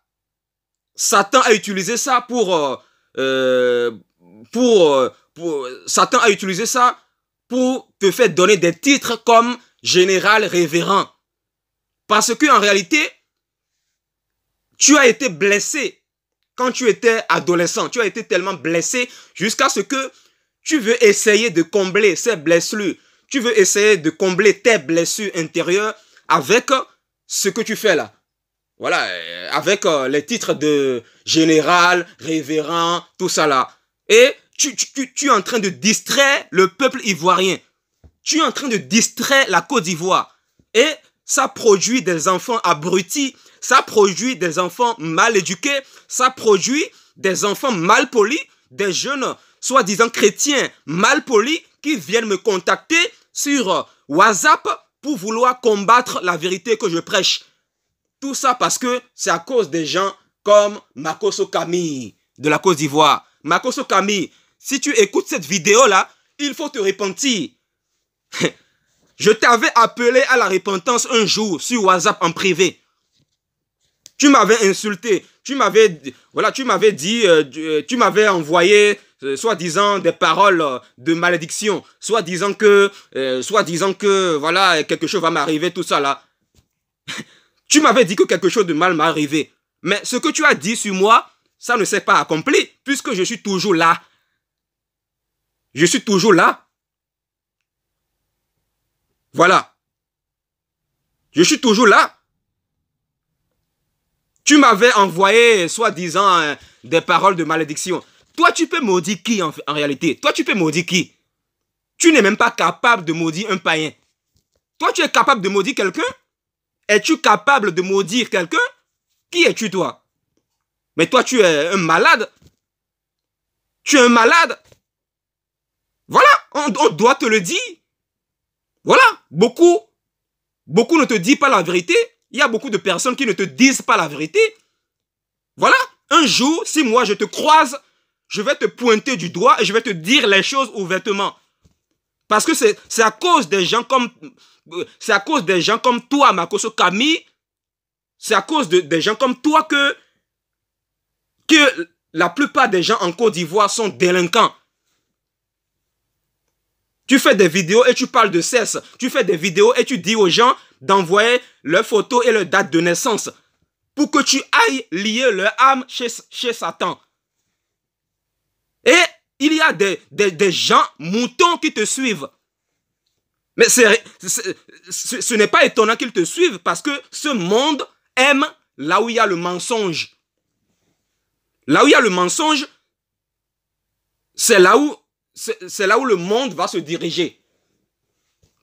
Satan a utilisé ça Satan a utilisé ça pour te faire donner des titres comme général révérend. Parce que en réalité, tu as été blessé quand tu étais adolescent. Tu as été tellement blessé jusqu'à ce que tu veux essayer de combler ces blessures. Tu veux essayer de combler tes blessures intérieures avec ce que tu fais là. Voilà, avec les titres de général, révérend, tout ça là. Et tu es en train de distraire le peuple ivoirien. Tu es en train de distraire la Côte d'Ivoire. Et ça produit des enfants abrutis, ça produit des enfants mal éduqués, ça produit des enfants mal polis, des jeunes soi-disant chrétiens mal polis qui viennent me contacter sur WhatsApp pour vouloir combattre la vérité que je prêche. Tout ça parce que c'est à cause des gens comme Makosso Camille de la Côte d'Ivoire. Makosso Camille, si tu écoutes cette vidéo-là, il faut te repentir. Je t'avais appelé à la repentance un jour sur WhatsApp en privé. Tu m'avais insulté, tu m'avais dit, tu m'avais envoyé soi-disant des paroles de malédiction, soi-disant que voilà, quelque chose va m'arriver, tout ça là. Tu m'avais dit que quelque chose de mal m'est arrivé. Mais ce que tu as dit sur moi, ça ne s'est pas accompli, puisque je suis toujours là. Je suis toujours là. Voilà. Je suis toujours là. Tu m'avais envoyé, soi-disant, des paroles de malédiction. Toi, tu peux maudire qui en réalité? Toi, tu peux maudire qui? Tu n'es même pas capable de maudire un païen. Toi, tu es capable de maudire quelqu'un? Es-tu capable de maudire quelqu'un? Qui es-tu, toi? Mais toi, tu es un malade. Tu es un malade. Voilà, on doit te le dire. Voilà, beaucoup ne te disent pas la vérité. Il y a beaucoup de personnes qui ne te disent pas la vérité. Voilà, un jour, si moi je te croise, je vais te pointer du doigt et je vais te dire les choses ouvertement. Parce que c'est à cause des gens comme toi, Makosso Camille, c'est à cause des gens comme toi que la plupart des gens en Côte d'Ivoire sont délinquants. Tu fais des vidéos et tu parles de sexe. Tu fais des vidéos et tu dis aux gens d'envoyer leurs photos et leur date de naissance pour que tu ailles lier leur âme chez Satan. Et il y a des gens moutons qui te suivent. Mais ce n'est pas étonnant qu'ils te suivent parce que ce monde aime là où il y a le mensonge. Là où il y a le mensonge, c'est là où le monde va se diriger.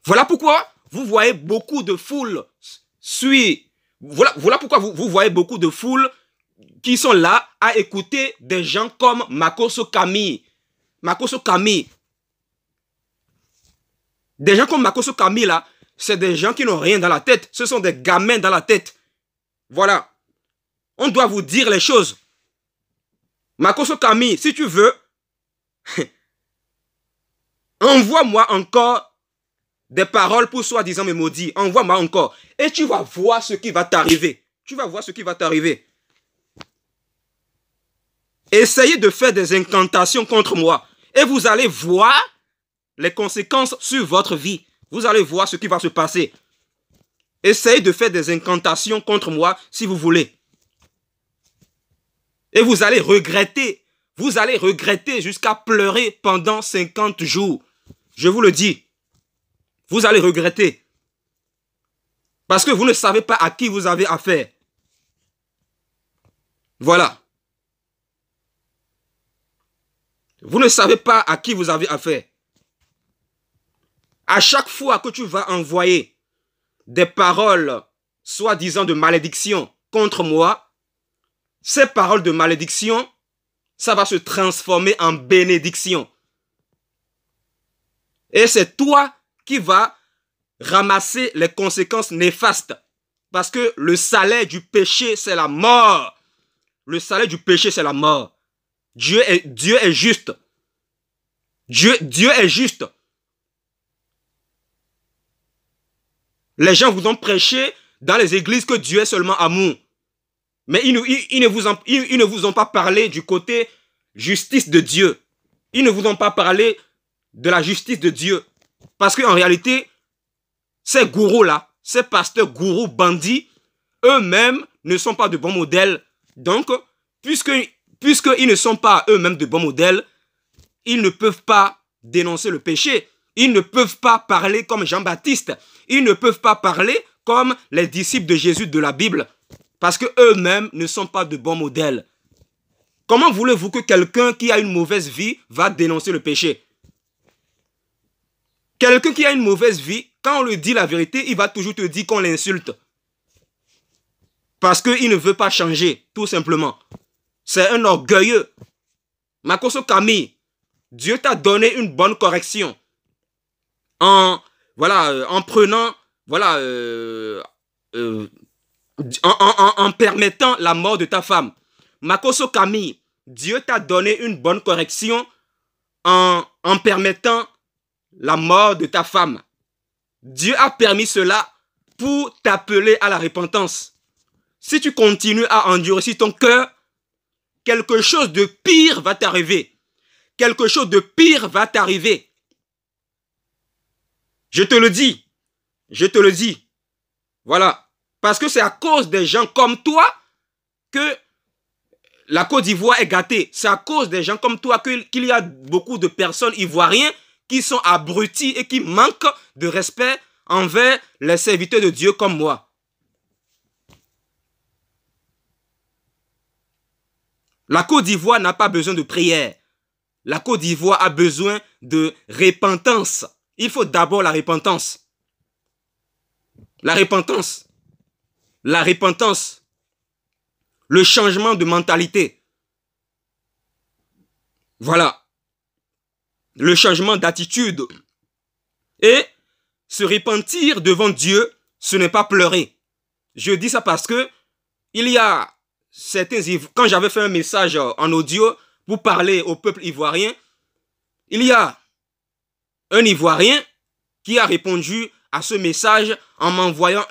Voilà pourquoi vous voyez beaucoup de foules voilà pourquoi vous voyez beaucoup de foules qui sont là à écouter des gens comme Makosso Camille. Makosso Camille. Des gens comme Makosso Camille là, c'est des gens qui n'ont rien dans la tête. Ce sont des gamins dans la tête. Voilà. On doit vous dire les choses. Makosso Camille, si tu veux, envoie-moi encore des paroles pour soi-disant me maudire. Envoie-moi encore. Et tu vas voir ce qui va t'arriver. Tu vas voir ce qui va t'arriver. Essayez de faire des incantations contre moi. Et vous allez voir les conséquences sur votre vie. Vous allez voir ce qui va se passer. Essayez de faire des incantations contre moi si vous voulez. Et vous allez regretter. Vous allez regretter jusqu'à pleurer pendant 50 jours. Je vous le dis. Vous allez regretter. Parce que vous ne savez pas à qui vous avez affaire. Voilà. Vous ne savez pas à qui vous avez affaire. À chaque fois que tu vas envoyer des paroles soi-disant de malédiction contre moi, ces paroles de malédiction, ça va se transformer en bénédiction. Et c'est toi qui vas ramasser les conséquences néfastes. Parce que le salaire du péché, c'est la mort. Le salaire du péché, c'est la mort. Dieu est juste. Dieu est juste. Les gens vous ont prêché dans les églises que Dieu est seulement amour. Mais ils ne vous ont pas parlé du côté justice de Dieu. Ils ne vous ont pas parlé de la justice de Dieu. Parce qu'en réalité, ces gourous-là, ces pasteurs gourous bandits, eux-mêmes ne sont pas de bons modèles. Donc, puisqu'ils ne sont pas eux-mêmes de bons modèles, ils ne peuvent pas dénoncer le péché. Ils ne peuvent pas parler comme Jean-Baptiste. Ils ne peuvent pas parler comme les disciples de Jésus de la Bible. Parce qu'eux-mêmes ne sont pas de bons modèles. Comment voulez-vous que quelqu'un qui a une mauvaise vie va dénoncer le péché? Quelqu'un qui a une mauvaise vie, quand on lui dit la vérité, il va toujours te dire qu'on l'insulte. Parce qu'il ne veut pas changer, tout simplement. C'est un orgueilleux. Makoso Camille, Dieu t'a donné une bonne correction. En prenant, en permettant la mort de ta femme. Makoso Camille, Dieu t'a donné une bonne correction en permettant la mort de ta femme. Dieu a permis cela pour t'appeler à la repentance. Si tu continues à endurcir ton cœur, quelque chose de pire va t'arriver. Quelque chose de pire va t'arriver. Je te le dis. Je te le dis. Voilà. Parce que c'est à cause des gens comme toi que la Côte d'Ivoire est gâtée. C'est à cause des gens comme toi qu'il y a beaucoup de personnes ivoiriennes qui sont abrutis et qui manquent de respect envers les serviteurs de Dieu comme moi. La Côte d'Ivoire n'a pas besoin de prière. La Côte d'Ivoire a besoin de repentance. Il faut d'abord la repentance. La repentance. La repentance. Le changement de mentalité. Voilà. Le changement d'attitude. Et se repentir devant Dieu, ce n'est pas pleurer. Je dis ça parce que il y a certains... Quand j'avais fait un message en audio pour parler au peuple ivoirien, il y a un Ivoirien qui a répondu à ce message en m'envoyant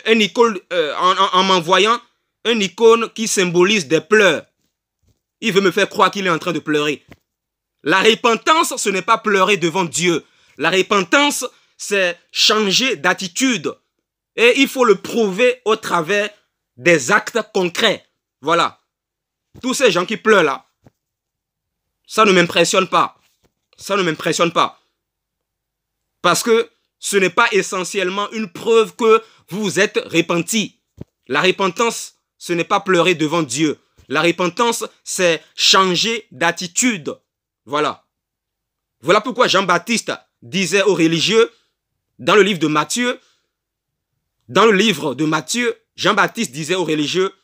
en m'envoyant un icône qui symbolise des pleurs. Il veut me faire croire qu'il est en train de pleurer. La repentance, ce n'est pas pleurer devant Dieu. La repentance, c'est changer d'attitude. Et il faut le prouver au travers des actes concrets. Voilà. Tous ces gens qui pleurent là, ça ne m'impressionne pas. Ça ne m'impressionne pas. Parce que ce n'est pas essentiellement une preuve que vous êtes repenti. La repentance, ce n'est pas pleurer devant Dieu. La repentance, c'est changer d'attitude. Voilà. Voilà pourquoi Jean-Baptiste disait aux religieux, dans le livre de Matthieu, Jean-Baptiste disait aux religieux,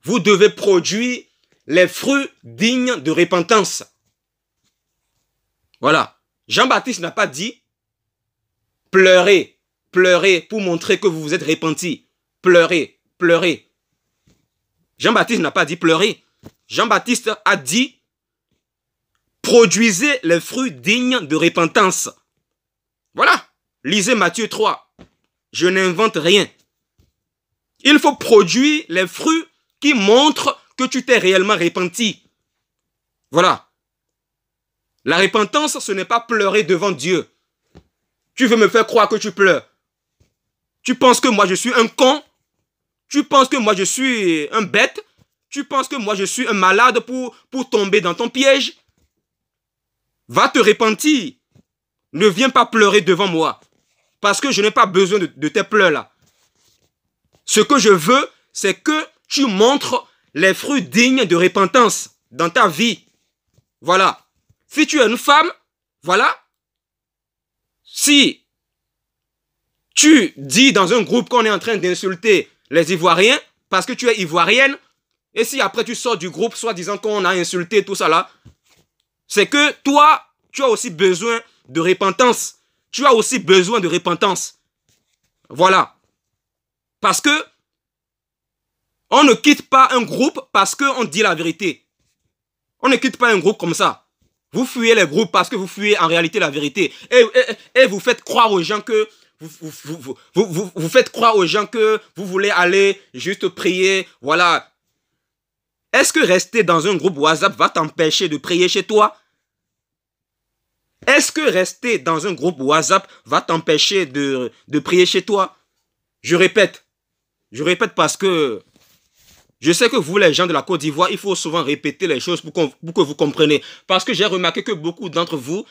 vous devez produire les fruits dignes de repentance. Voilà. Jean-Baptiste n'a pas dit pleurez, pleurez pour montrer que vous vous êtes repenti. Pleurez, pleurez. Jean-Baptiste n'a pas dit pleurer. Jean-Baptiste a dit produisez les fruits dignes de repentance. Voilà. Lisez Matthieu 3. Je n'invente rien. Il faut produire les fruits qui montrent que tu t'es réellement repenti. Voilà. La repentance, ce n'est pas pleurer devant Dieu. Tu veux me faire croire que tu pleures. Tu penses que moi je suis un con? Tu penses que moi je suis un bête? Tu penses que moi je suis un malade pour tomber dans ton piège? Va te repentir. Ne viens pas pleurer devant moi. Parce que je n'ai pas besoin de tes pleurs là. Ce que je veux, c'est que tu montres les fruits dignes de repentance dans ta vie. Voilà. Si tu es une femme, voilà. Si tu dis dans un groupe qu'on est en train d'insulter les Ivoiriens parce que tu es ivoirienne, et si après tu sors du groupe soit disant qu'on a insulté tout ça là, c'est que toi, tu as aussi besoin de repentance. Tu as aussi besoin de repentance. Voilà. Parce que on ne quitte pas un groupe parce qu'on dit la vérité. On ne quitte pas un groupe comme ça. Vous fuyez les groupes parce que vous fuyez en réalité la vérité. Et vous faites croire aux gens que vous faites croire aux gens que vous voulez aller juste prier, voilà. Est-ce que rester dans un groupe WhatsApp va t'empêcher de prier chez toi? Est-ce que rester dans un groupe WhatsApp va t'empêcher de prier chez toi? Je répète parce que je sais que vous, les gens de la Côte d'Ivoire, il faut souvent répéter les choses pour que vous compreniez. Parce que j'ai remarqué que beaucoup d'entre vous,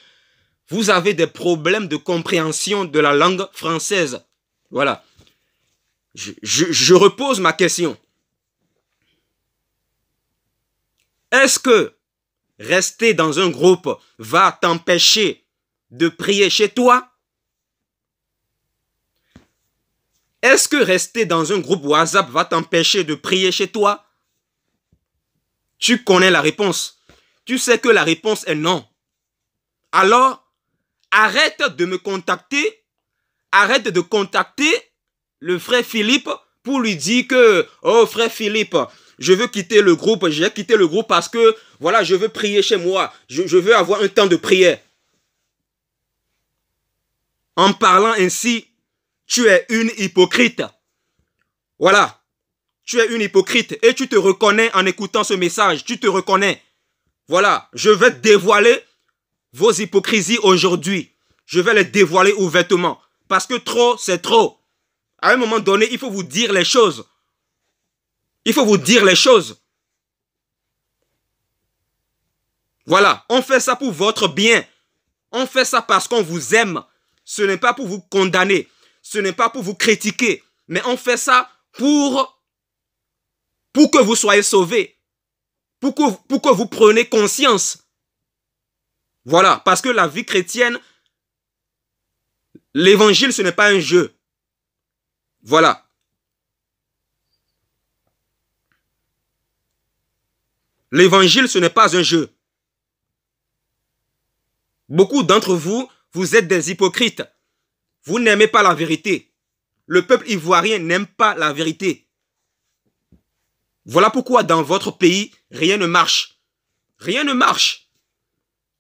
vous avez des problèmes de compréhension de la langue française. Voilà. Je repose ma question. Est-ce que rester dans un groupe va t'empêcher de prier chez toi? Est-ce que rester dans un groupe WhatsApp va t'empêcher de prier chez toi? Tu connais la réponse. Tu sais que la réponse est non. Alors, arrête de me contacter. Arrête de contacter le frère Philippe pour lui dire que, oh frère Philippe, je veux quitter le groupe. J'ai quitté le groupe parce que, voilà, je veux prier chez moi. Je veux avoir un temps de prière. En parlant ainsi, tu es une hypocrite. Voilà. Tu es une hypocrite et tu te reconnais en écoutant ce message. Tu te reconnais. Voilà. Je vais dévoiler vos hypocrisies aujourd'hui. Je vais les dévoiler ouvertement. Parce que trop, c'est trop. À un moment donné, il faut vous dire les choses. Il faut vous dire les choses. Voilà. On fait ça pour votre bien. On fait ça parce qu'on vous aime. Ce n'est pas pour vous condamner. Ce n'est pas pour vous critiquer, mais on fait ça pour que vous soyez sauvés, pour que vous preniez conscience. Voilà, parce que la vie chrétienne, l'évangile, ce n'est pas un jeu. Voilà. L'évangile, ce n'est pas un jeu. Beaucoup d'entre vous, vous êtes des hypocrites. Vous n'aimez pas la vérité. Le peuple ivoirien n'aime pas la vérité. Voilà pourquoi dans votre pays, rien ne marche. Rien ne marche.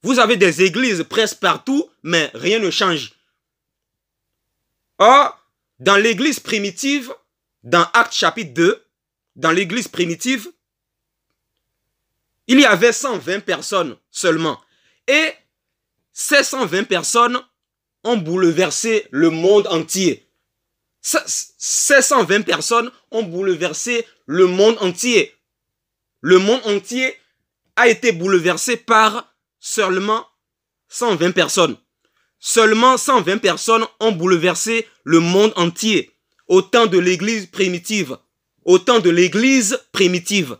Vous avez des églises presque partout, mais rien ne change. Or, dans l'église primitive, dans Actes chapitre 2, dans l'église primitive, il y avait 120 personnes seulement. Et ces 120 personnes ont bouleversé le monde entier. Ces 120 personnes ont bouleversé le monde entier. Le monde entier a été bouleversé par seulement 120 personnes. Seulement 120 personnes ont bouleversé le monde entier au temps de l'église primitive. Au temps de l'église primitive.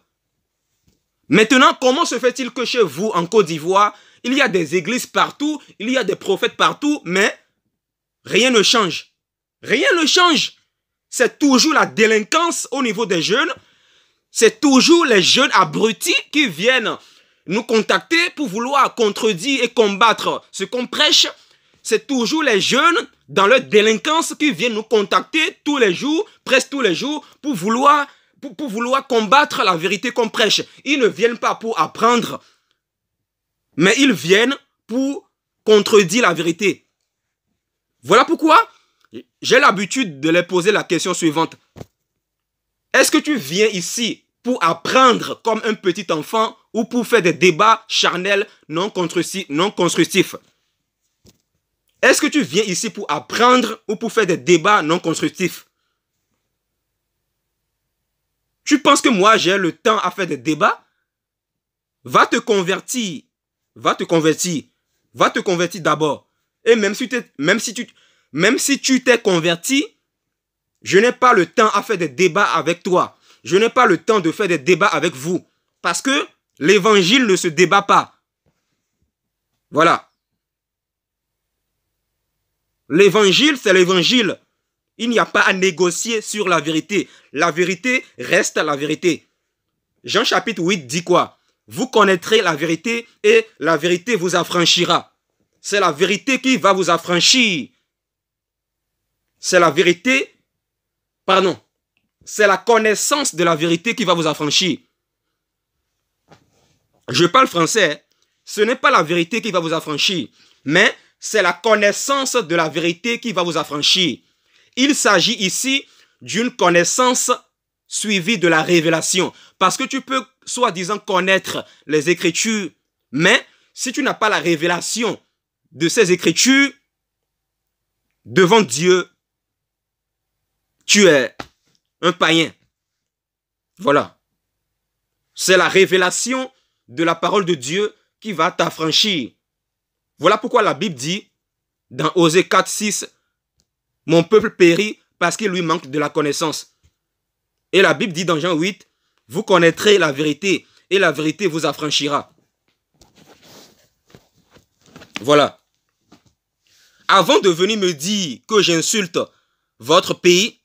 Maintenant, comment se fait-il que chez vous, en Côte d'Ivoire, il y a des églises partout, il y a des prophètes partout, mais rien ne change. Rien ne change. C'est toujours la délinquance au niveau des jeunes. C'est toujours les jeunes abrutis qui viennent nous contacter pour vouloir contredire et combattre ce qu'on prêche. C'est toujours les jeunes dans leur délinquance qui viennent nous contacter tous les jours, presque tous les jours, pour vouloir combattre la vérité qu'on prêche. Ils ne viennent pas pour apprendre, mais ils viennent pour contredire la vérité. Voilà pourquoi j'ai l'habitude de les poser la question suivante. Est-ce que tu viens ici pour apprendre comme un petit enfant ou pour faire des débats charnels non constructifs? Est-ce que tu viens ici pour apprendre ou pour faire des débats non constructifs? Tu penses que moi j'ai le temps à faire des débats? Va te convertir. Va te convertir. Va te convertir d'abord. Et même si tu t'es converti, je n'ai pas le temps à faire des débats avec toi. Je n'ai pas le temps de faire des débats avec vous. Parce que l'évangile ne se débat pas. Voilà. L'évangile, c'est l'évangile. Il n'y a pas à négocier sur la vérité. La vérité reste la vérité. Jean chapitre 8 dit quoi? Vous connaîtrez la vérité et la vérité vous affranchira. C'est la vérité qui va vous affranchir. C'est la vérité, pardon, c'est la connaissance de la vérité qui va vous affranchir. Je parle français, ce n'est pas la vérité qui va vous affranchir, mais c'est la connaissance de la vérité qui va vous affranchir. Il s'agit ici d'une connaissance suivie de la révélation. Parce que tu peux, soi-disant, connaître les Écritures, mais si tu n'as pas la révélation de ces Écritures, devant Dieu, tu es un païen. Voilà. C'est la révélation de la parole de Dieu qui va t'affranchir. Voilà pourquoi la Bible dit, dans Osée 4, 6, « Mon peuple périt parce qu'il lui manque de la connaissance. » Et la Bible dit dans Jean 8, « Vous connaîtrez la vérité et la vérité vous affranchira. » Voilà. Avant de venir me dire que j'insulte votre pays,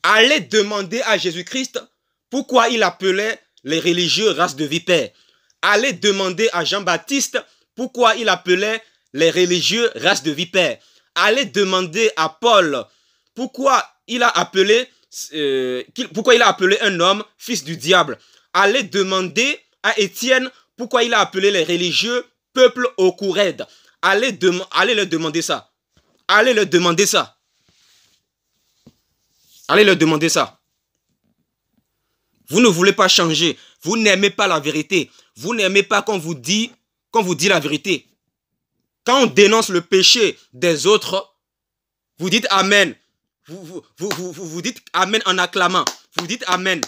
allez demander à Jésus-Christ pourquoi il appelait les religieux race de vipères. Allez demander à Jean-Baptiste pourquoi il appelait les religieux race de vipères. Allez demander à Paul pourquoi il a appelé un homme fils du diable. Allez demander à Étienne pourquoi il a appelé les religieux peuple au cou raide. Allez leur demander ça. Allez leur demander ça. Allez leur demander ça. Vous ne voulez pas changer. Vous n'aimez pas la vérité. Vous n'aimez pas qu'on vous dit la vérité. Quand on dénonce le péché des autres, vous dites Amen. Vous dites Amen en acclamant. Vous dites Amen.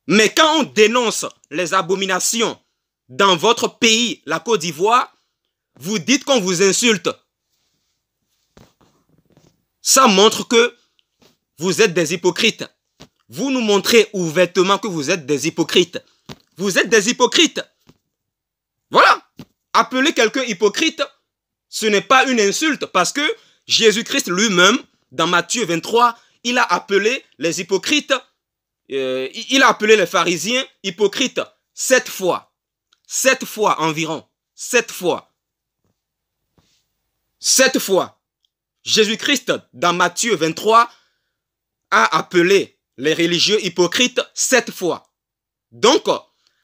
Mais quand on dénonce les abominations dans votre pays, la Côte d'Ivoire, vous dites qu'on vous insulte. Ça montre que vous êtes des hypocrites. Vous nous montrez ouvertement que vous êtes des hypocrites. Vous êtes des hypocrites. Voilà. Appeler quelqu'un hypocrite, ce n'est pas une insulte parce que Jésus-Christ lui-même, dans Matthieu 23, il a appelé les hypocrites, il a appelé les pharisiens hypocrites 7 fois. 7 fois environ. 7 fois. 7 fois. Jésus-Christ, dans Matthieu 23, a appelé les religieux hypocrites 7 fois. Donc,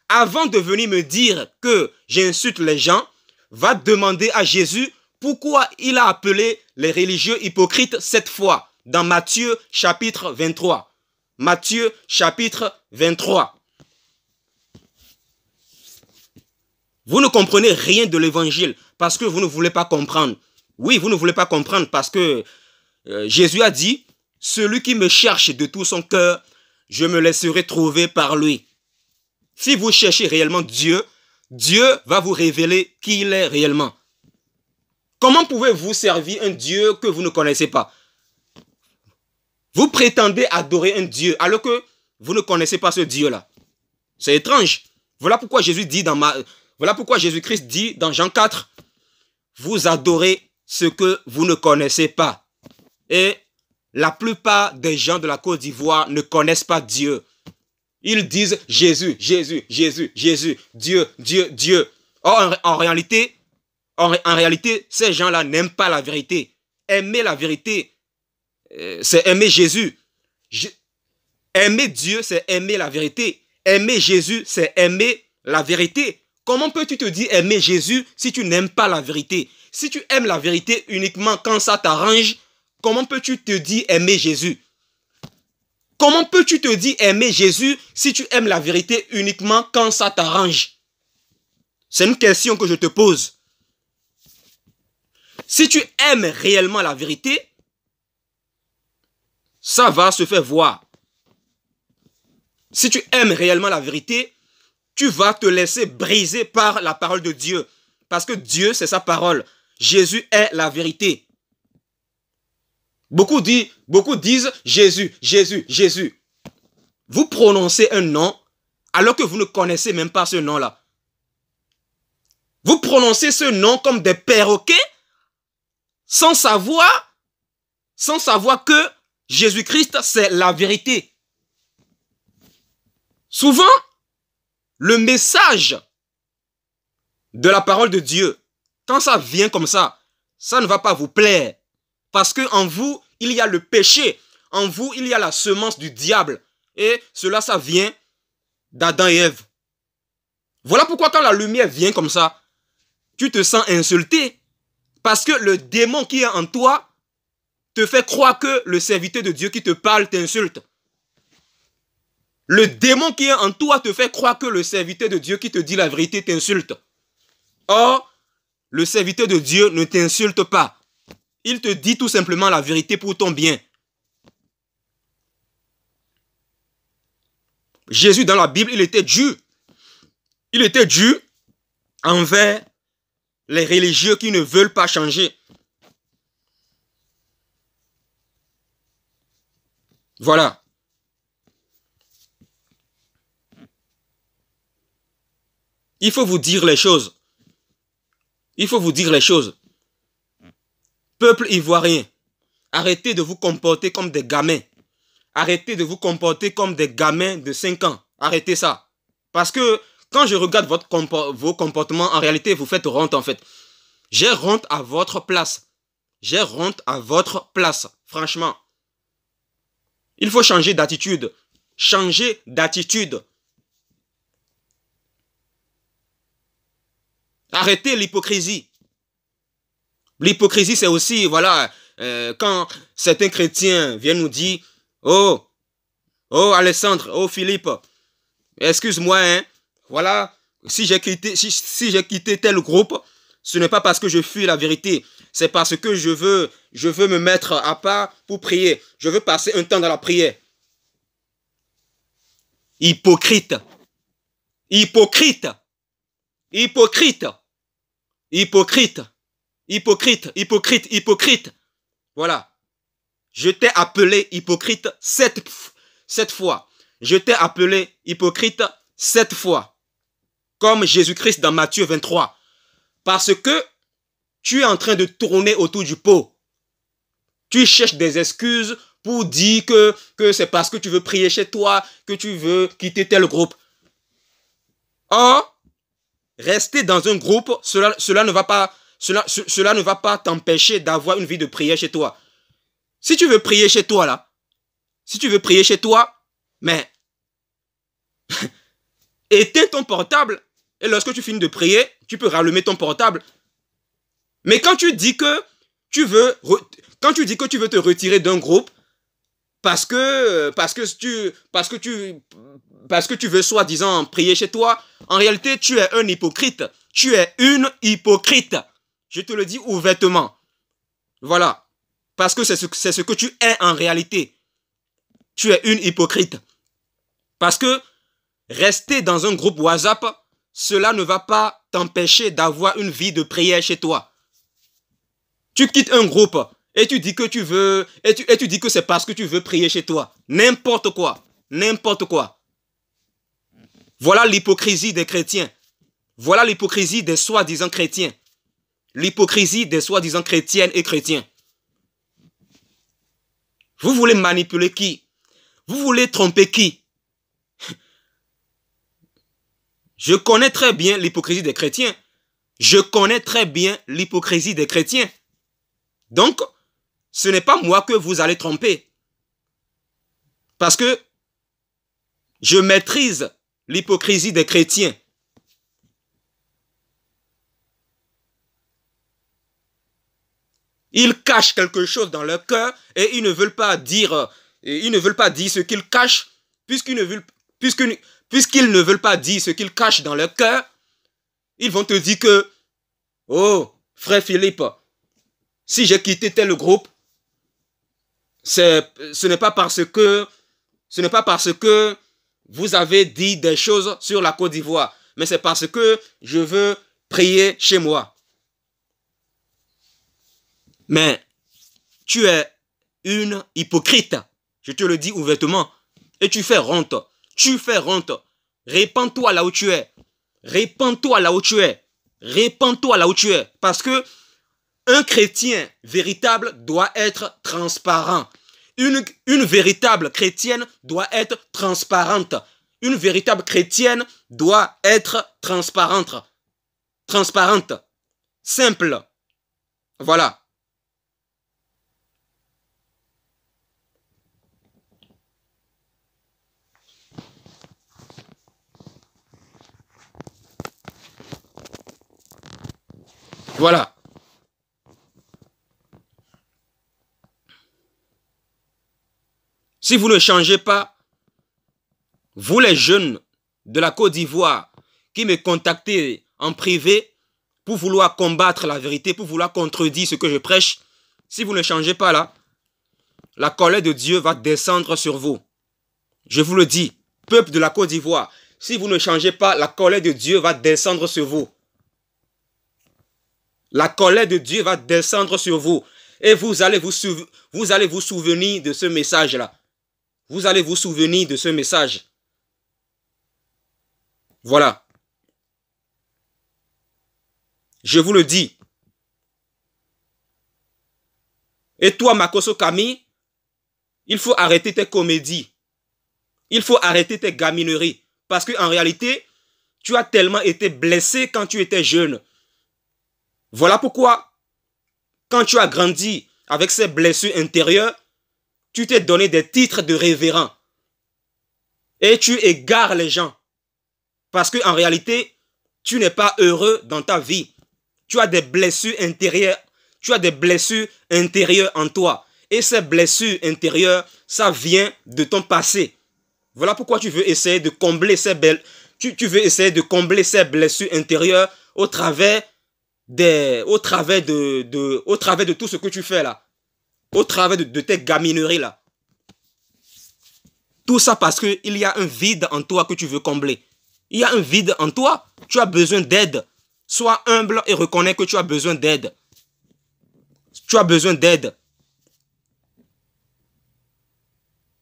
avant de venir me dire que j'insulte les gens, va demander à Jésus pourquoi il a appelé les religieux hypocrites 7 fois dans Matthieu chapitre 23. Matthieu chapitre 23. Vous ne comprenez rien de l'évangile parce que vous ne voulez pas comprendre. Oui, vous ne voulez pas comprendre parce que Jésus a dit, « Celui qui me cherche de tout son cœur, je me laisserai trouver par lui. » Si vous cherchez réellement Dieu, Dieu va vous révéler qui il est réellement. Comment pouvez-vous servir un Dieu que vous ne connaissez pas? Vous prétendez adorer un Dieu alors que vous ne connaissez pas ce Dieu-là. C'est étrange. Voilà pourquoi Jésus-Christ dit dans Jean 4, « Vous adorez ce que vous ne connaissez pas. » Et la plupart des gens de la Côte d'Ivoire ne connaissent pas Dieu. Ils disent Jésus, Jésus, Jésus, Jésus, Dieu, Dieu, Dieu. Or, en réalité, ces gens-là n'aiment pas la vérité. Aimer la vérité, c'est aimer Jésus. Aimer Dieu, c'est aimer la vérité. Aimer Jésus, c'est aimer la vérité. Comment peux-tu te dire aimer Jésus si tu n'aimes pas la vérité? Si tu aimes la vérité uniquement quand ça t'arrange, comment peux-tu te dire aimer Jésus? Comment peux-tu te dire aimer Jésus si tu aimes la vérité uniquement quand ça t'arrange? C'est une question que je te pose. Si tu aimes réellement la vérité, ça va se faire voir. Si tu aimes réellement la vérité, tu vas te laisser briser par la parole de Dieu. Parce que Dieu, c'est sa parole. Jésus est la vérité. Beaucoup disent Jésus, Jésus, Jésus. Vous prononcez un nom alors que vous ne connaissez même pas ce nom-là. Vous prononcez ce nom comme des perroquets sans savoir que Jésus-Christ, c'est la vérité. Souvent, le message de la parole de Dieu, quand ça vient comme ça ne va pas vous plaire. Parce qu'en vous, il y a le péché. En vous, il y a la semence du diable. Et cela, ça vient d'Adam et Ève. Voilà pourquoi quand la lumière vient comme ça, tu te sens insulté parce que le démon qui est en toi te fait croire que le serviteur de Dieu qui te parle t'insulte. Le démon qui est en toi te fait croire que le serviteur de Dieu qui te dit la vérité t'insulte. Or, le serviteur de Dieu ne t'insulte pas. Il te dit tout simplement la vérité pour ton bien. Jésus dans la Bible, il était dur. Il était dur envers les religieux qui ne veulent pas changer. Voilà. Il faut vous dire les choses. Il faut vous dire les choses. Peuple ivoirien, arrêtez de vous comporter comme des gamins. Arrêtez de vous comporter comme des gamins de 5 ans. Arrêtez ça. Parce que quand je regarde vos comportements, en réalité, vous faites honte en fait. J'ai honte à votre place. J'ai honte à votre place. Franchement. Il faut changer d'attitude. Changer d'attitude. Arrêtez l'hypocrisie. L'hypocrisie, c'est aussi, voilà, quand certains chrétiens viennent nous dire, oh Alessandre, oh Philippe, excuse-moi, hein, voilà, si j'ai quitté tel groupe, ce n'est pas parce que je fuis la vérité, c'est parce que je veux me mettre à part pour prier. Je veux passer un temps dans la prière. Hypocrite. Hypocrite. Hypocrite. Hypocrite. Hypocrite. Hypocrite. Hypocrite. Voilà. Je t'ai appelé hypocrite 7 fois. Je t'ai appelé hypocrite 7 fois. Comme Jésus-Christ dans Matthieu 23. Parce que tu es en train de tourner autour du pot. Tu cherches des excuses pour dire que c'est parce que tu veux prier chez toi, que tu veux quitter tel groupe. Or, rester dans un groupe, cela ne va pas t'empêcher d'avoir une vie de prière chez toi. Si tu veux prier chez toi, là, si tu veux prier chez toi, mais éteins ton portable et lorsque tu finis de prier, tu peux rallumer ton portable. Mais quand tu dis que tu veux te retirer d'un groupe parce que tu veux soi-disant prier chez toi, en réalité, tu es un hypocrite. Tu es une hypocrite. Je te le dis ouvertement. Voilà. Parce que c'est ce que tu es en réalité. Tu es une hypocrite. Parce que rester dans un groupe WhatsApp, cela ne va pas t'empêcher d'avoir une vie de prière chez toi. Tu quittes un groupe et tu dis que tu veux, et tu dis que c'est parce que tu veux prier chez toi. N'importe quoi. N'importe quoi. Voilà l'hypocrisie des chrétiens. Voilà l'hypocrisie des soi-disant chrétiens. L'hypocrisie des soi-disant chrétiennes et chrétiens. Vous voulez manipuler qui? Vous voulez tromper qui? Je connais très bien l'hypocrisie des chrétiens. Je connais très bien l'hypocrisie des chrétiens. Donc, ce n'est pas moi que vous allez tromper. Parce que je maîtrise l'hypocrisie des chrétiens. Ils cachent quelque chose dans leur cœur et ils ne veulent pas dire, ce qu'ils cachent, puisqu'ils ne veulent pas dire ce qu'ils cachent dans leur cœur. Ils vont te dire que, oh, frère Philippe, si j'ai quitté tel groupe, ce n'est pas parce que vous avez dit des choses sur la Côte d'Ivoire, mais c'est parce que je veux prier chez moi. Mais tu es une hypocrite. Je te le dis ouvertement. Et tu fais honte. Tu fais honte. Répands-toi là où tu es. Répands-toi là où tu es. Répands-toi là où tu es. Parce que un chrétien véritable doit être transparent. Une véritable chrétienne doit être transparente. Une véritable chrétienne doit être transparente. Transparente. Simple. Voilà. Voilà. Si vous ne changez pas, vous les jeunes de la Côte d'Ivoire qui me contactez en privé pour vouloir combattre la vérité, pour vouloir contredire ce que je prêche, si vous ne changez pas là, la colère de Dieu va descendre sur vous. Je vous le dis, peuple de la Côte d'Ivoire, si vous ne changez pas, la colère de Dieu va descendre sur vous. La colère de Dieu va descendre sur vous. Et vous allez vous souvenir de ce message-là. Vous allez vous souvenir de ce message. Voilà. Je vous le dis. Et toi, Makosso Camille, il faut arrêter tes comédies. Il faut arrêter tes gamineries. Parce qu'en réalité, tu as tellement été blessé quand tu étais jeune. Voilà pourquoi, quand tu as grandi avec ces blessures intérieures, tu t'es donné des titres de révérend. Et tu égares les gens. Parce qu'en réalité, tu n'es pas heureux dans ta vie. Tu as des blessures intérieures. Tu as des blessures intérieures en toi. Et ces blessures intérieures, ça vient de ton passé. Voilà pourquoi tu veux essayer de combler ces blessures intérieures au travers de tout ce que tu fais là. Au travers de tes gamineries là. Tout ça parce qu'il y a un vide en toi que tu veux combler. Il y a un vide en toi. Tu as besoin d'aide. Sois humble et reconnais que tu as besoin d'aide. Tu as besoin d'aide.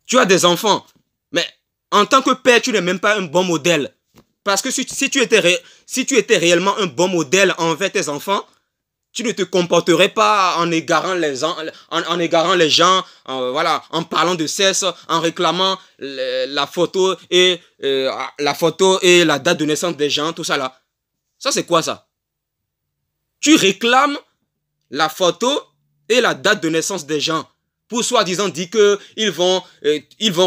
Tu as des enfants. Mais en tant que père, tu n'es même pas un bon modèle. Parce que si tu étais réellement un bon modèle envers tes enfants, tu ne te comporterais pas en égarant les gens, voilà, en parlant de sexe, en réclamant la photo et la date de naissance des gens, tout ça là. Ça, c'est quoi ça? Tu réclames la photo et la date de naissance des gens pour soi-disant dire qu'ils vont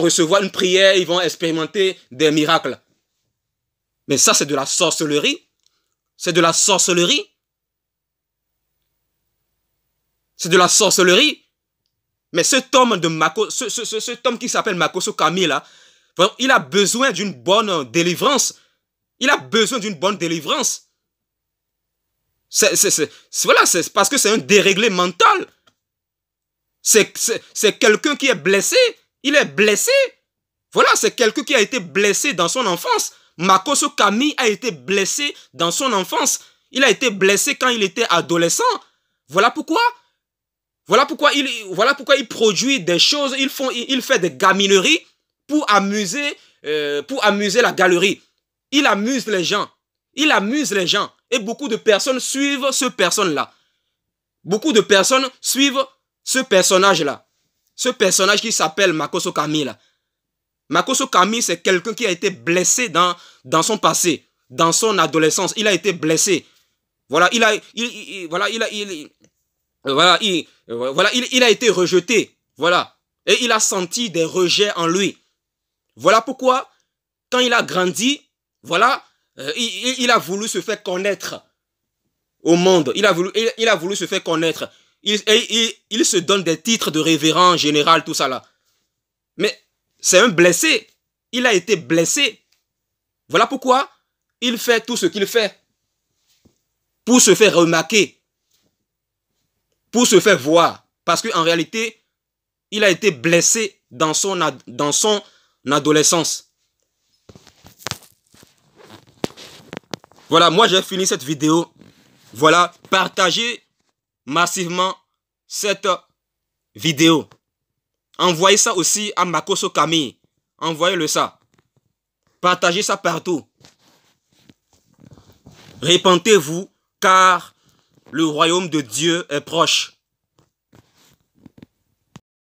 recevoir une prière, ils vont expérimenter des miracles. Mais ça, c'est de la sorcellerie. C'est de la sorcellerie. C'est de la sorcellerie. Mais cet homme qui s'appelle Makosso Camille là, il a besoin d'une bonne délivrance. Il a besoin d'une bonne délivrance. Voilà, c'est parce que c'est un déréglé mental. C'est quelqu'un qui est blessé. Il est blessé. Voilà, c'est quelqu'un qui a été blessé dans son enfance. Makosso Camille a été blessé dans son enfance. Il a été blessé quand il était adolescent. Voilà pourquoi il produit des choses. Il fait des gamineries pour amuser la galerie. Il amuse les gens. Il amuse les gens. Et beaucoup de personnes suivent ce personne-là. Beaucoup de personnes suivent ce personnage-là. Ce personnage qui s'appelle Makosso Camille là. Makosso Camille, c'est quelqu'un qui a été blessé dans son passé, dans son adolescence. Il a été blessé. Voilà, il a été rejeté. Voilà. Et il a senti des rejets en lui. Voilà pourquoi, quand il a grandi, voilà, il a voulu se faire connaître au monde. Il a voulu se faire connaître. Il se donne des titres de révérend général, tout ça là. Mais c'est un blessé. Il a été blessé. Voilà pourquoi il fait tout ce qu'il fait. Pour se faire remarquer. Pour se faire voir. Parce qu'en réalité, il a été blessé dans son adolescence. Voilà, moi j'ai fini cette vidéo. Voilà, partagez massivement cette vidéo. Envoyez ça aussi à Makosso Camille. Envoyez-le ça. Partagez ça partout. Répentez-vous car le royaume de Dieu est proche.